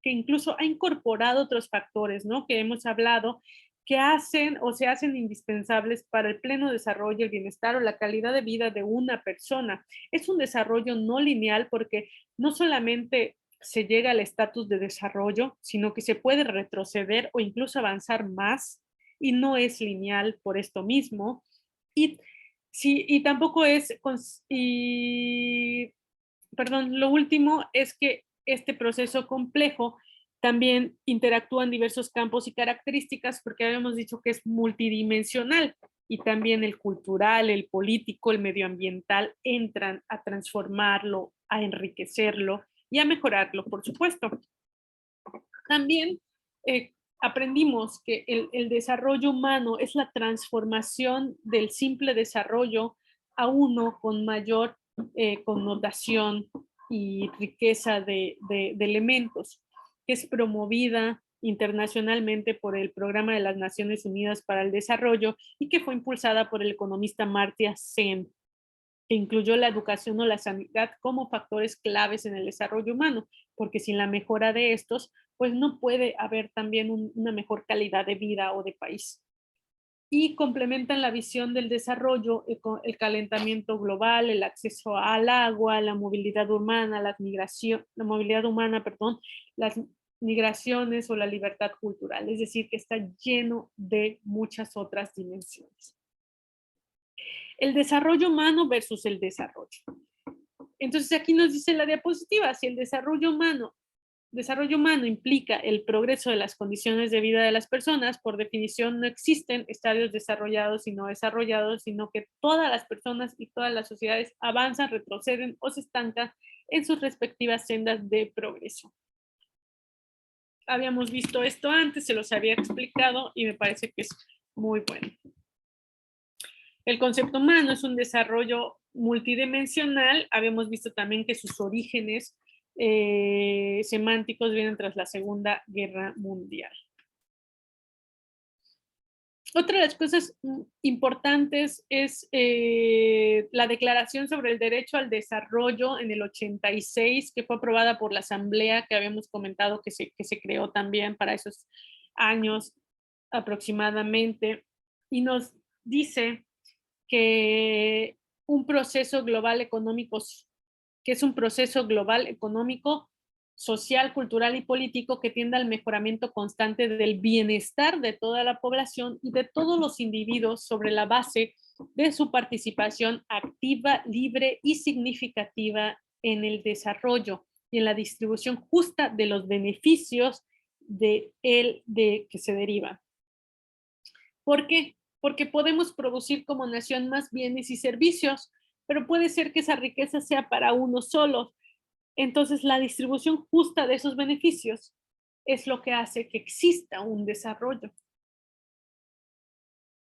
incluso ha incorporado otros factores, ¿no? Que hemos hablado, que hacen o se hacen indispensables para el pleno desarrollo, el bienestar o la calidad de vida de una persona. Es un desarrollo no lineal porque no solamente se llega al estatus de desarrollo, sino que se puede retroceder o incluso avanzar más, y no es lineal por esto mismo. Y sí, y tampoco es, perdón, lo último es que este proceso complejo también interactúa en diversos campos y características, porque habíamos dicho que es multidimensional, y también el cultural, el político, el medioambiental entran a transformarlo, a enriquecerlo y a mejorarlo, por supuesto. También aprendimos que el desarrollo humano es la transformación del simple desarrollo a uno con mayor connotación y riqueza de elementos, que es promovida internacionalmente por el Programa de las Naciones Unidas para el Desarrollo y que fue impulsada por el economista Amartya Sen, que incluyó la educación o la sanidad como factores claves en el desarrollo humano, porque sin la mejora de estos, pues no puede haber también una mejor calidad de vida o de país. Y complementan la visión del desarrollo, el calentamiento global, el acceso al agua, la movilidad humana, la movilidad humana, perdón, las migraciones o la libertad cultural. Es decir, que está lleno de muchas otras dimensiones. El desarrollo humano versus el desarrollo. Entonces aquí nos dice la diapositiva, si el desarrollo humano implica el progreso de las condiciones de vida de las personas, por definición no existen estadios desarrollados y no desarrollados, sino que todas las personas y todas las sociedades avanzan, retroceden o se estancan en sus respectivas sendas de progreso. Habíamos visto esto antes, se los había explicado y me parece que es muy bueno. El concepto humano es un desarrollo multidimensional. Habíamos visto también que sus orígenes semánticos vienen tras la Segunda Guerra Mundial. Otra de las cosas importantes es la Declaración sobre el Derecho al Desarrollo en el 86, que fue aprobada por la Asamblea, que habíamos comentado que se creó también para esos años aproximadamente, y nos dice que un proceso global económico, que es un proceso global económico, social, cultural y político que tienda al mejoramiento constante del bienestar de toda la población y de todos los individuos sobre la base de su participación activa, libre y significativa en el desarrollo y en la distribución justa de los beneficios de que se derivan. ¿Por qué? Porque podemos producir como nación más bienes y servicios, pero puede ser que esa riqueza sea para uno solo. Entonces, la distribución justa de esos beneficios es lo que hace que exista un desarrollo.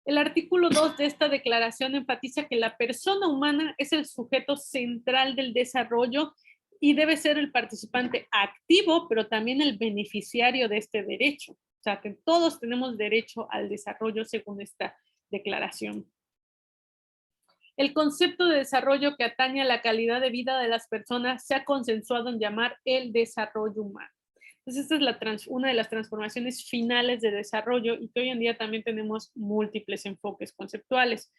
El artículo 2 de esta declaración enfatiza que la persona humana es el sujeto central del desarrollo y debe ser el participante activo, pero también el beneficiario de este derecho. O sea, que todos tenemos derecho al desarrollo según esta declaración. El concepto de desarrollo que atañe a la calidad de vida de las personas se ha consensuado en llamar el desarrollo humano. Entonces, esta es una de las transformaciones finales de desarrollo y que hoy en día también tenemos múltiples enfoques conceptuales.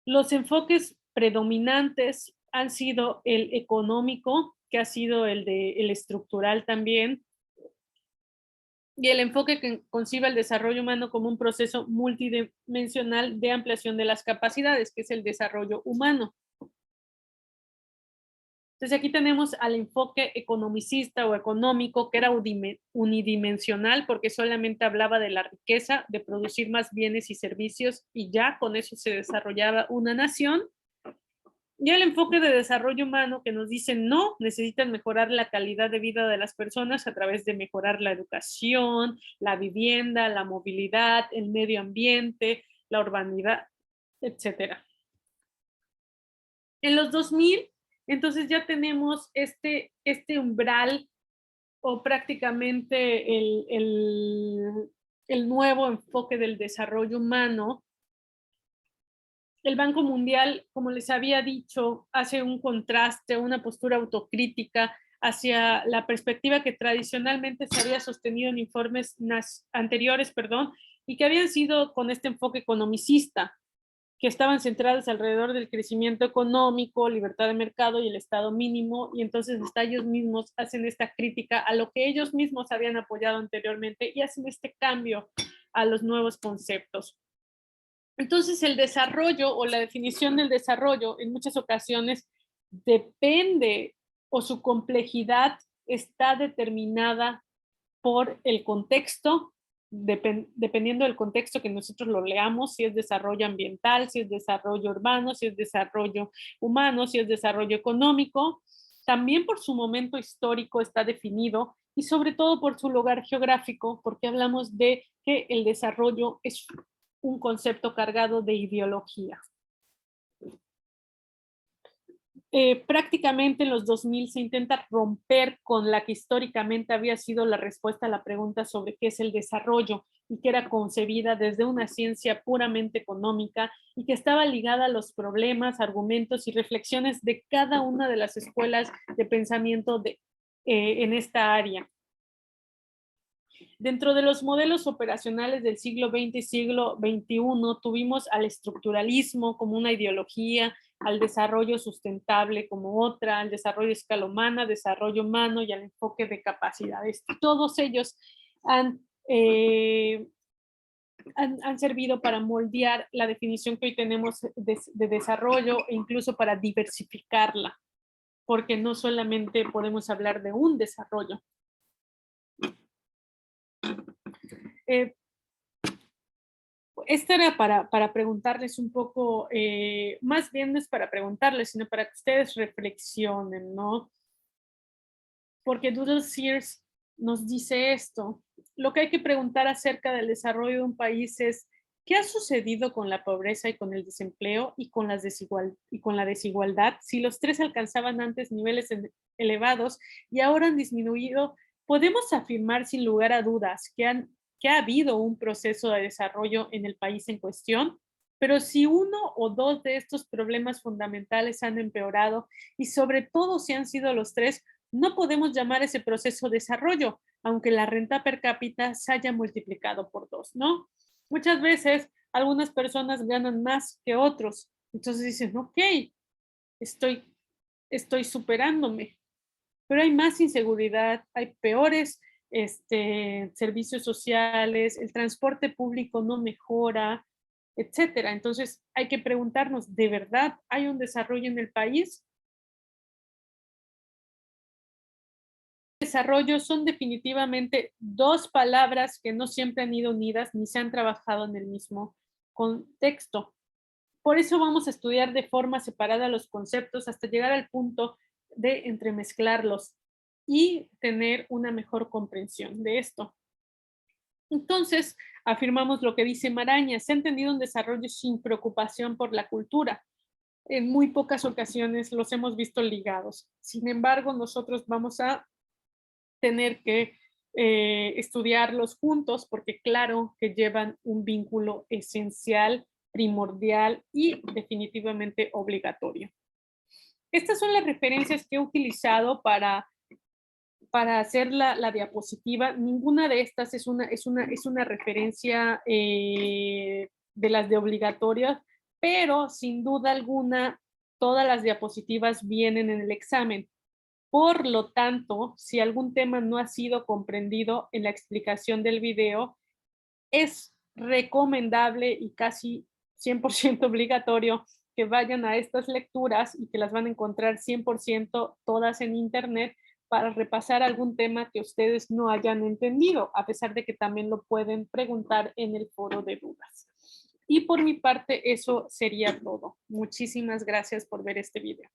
Los enfoques predominantes han sido el económico, que ha sido el estructural también, y el enfoque que concibe el desarrollo humano como un proceso multidimensional de ampliación de las capacidades, que es el desarrollo humano. Entonces aquí tenemos al enfoque economicista o económico, que era unidimensional porque solamente hablaba de la riqueza, de producir más bienes y servicios y ya con eso se desarrollaba una nación. Y el enfoque de desarrollo humano que nos dice no, necesitan mejorar la calidad de vida de las personas a través de mejorar la educación, la vivienda, la movilidad, el medio ambiente, la urbanidad, etcétera. En los 2000, entonces ya tenemos este umbral o prácticamente el nuevo enfoque del desarrollo humano. El Banco Mundial, como les había dicho, hace un contraste, una postura autocrítica hacia la perspectiva que tradicionalmente se había sostenido en informes anteriores, y que habían sido con este enfoque economicista, que estaban centrados alrededor del crecimiento económico, libertad de mercado y el Estado mínimo, y entonces hasta ellos mismos hacen esta crítica a lo que ellos mismos habían apoyado anteriormente y hacen este cambio a los nuevos conceptos. Entonces, el desarrollo o la definición del desarrollo en muchas ocasiones depende o su complejidad está determinada por el contexto, dependiendo del contexto que nosotros lo leamos, si es desarrollo ambiental, si es desarrollo urbano, si es desarrollo humano, si es desarrollo económico. También por su momento histórico está definido y sobre todo por su lugar geográfico, porque hablamos de que el desarrollo es un concepto cargado de ideología. Prácticamente en los 2000 se intenta romper con la que históricamente había sido la respuesta a la pregunta sobre qué es el desarrollo y que era concebida desde una ciencia puramente económica y que estaba ligada a los problemas, argumentos y reflexiones de cada una de las escuelas de pensamiento en esta área. Dentro de los modelos operacionales del siglo XX y siglo XXI tuvimos al estructuralismo como una ideología, al desarrollo sustentable como otra, al desarrollo a escala humana, desarrollo humano y al enfoque de capacidades. Todos ellos han servido para moldear la definición que hoy tenemos de desarrollo e incluso para diversificarla, porque no solamente podemos hablar de un desarrollo. Esto era para preguntarles un poco, más bien no es para preguntarles, sino para que ustedes reflexionen, ¿no? Porque Doodle Sears nos dice esto. Lo que hay que preguntar acerca del desarrollo de un país es ¿Qué ha sucedido con la pobreza y con el desempleo y con, y con la desigualdad si los tres alcanzaban antes niveles elevados y ahora han disminuido? Podemos afirmar sin lugar a dudas que ha habido un proceso de desarrollo en el país en cuestión, pero si uno o dos de estos problemas fundamentales han empeorado y sobre todo si han sido los tres, no podemos llamar ese proceso desarrollo, aunque la renta per cápita se haya multiplicado por dos, ¿no? Muchas veces algunas personas ganan más que otros. Entonces dicen, ok, estoy, estoy superándome, pero hay más inseguridad, hay peores servicios sociales, el transporte público no mejora, etcétera. Entonces hay que preguntarnos, ¿de verdad hay un desarrollo en el país? Desarrollo son definitivamente dos palabras que no siempre han ido unidas ni se han trabajado en el mismo contexto. Por eso vamos a estudiar de forma separada los conceptos hasta llegar al punto de entremezclarlos y tener una mejor comprensión de esto. Entonces, afirmamos lo que dice Maraña, se ha entendido un desarrollo sin preocupación por la cultura. En muy pocas ocasiones los hemos visto ligados. Sin embargo, nosotros vamos a tener que estudiarlos juntos porque claro que llevan un vínculo esencial, primordial y definitivamente obligatorio. Estas son las referencias que he utilizado para hacer la diapositiva. Ninguna de estas es una referencia de las de obligatorias, pero sin duda alguna todas las diapositivas vienen en el examen. Por lo tanto, si algún tema no ha sido comprendido en la explicación del video, es recomendable y casi 100% obligatorio que vayan a estas lecturas y que las van a encontrar 100% todas en internet para repasar algún tema que ustedes no hayan entendido, a pesar de que también lo pueden preguntar en el foro de dudas. Y por mi parte, eso sería todo. Muchísimas gracias por ver este video.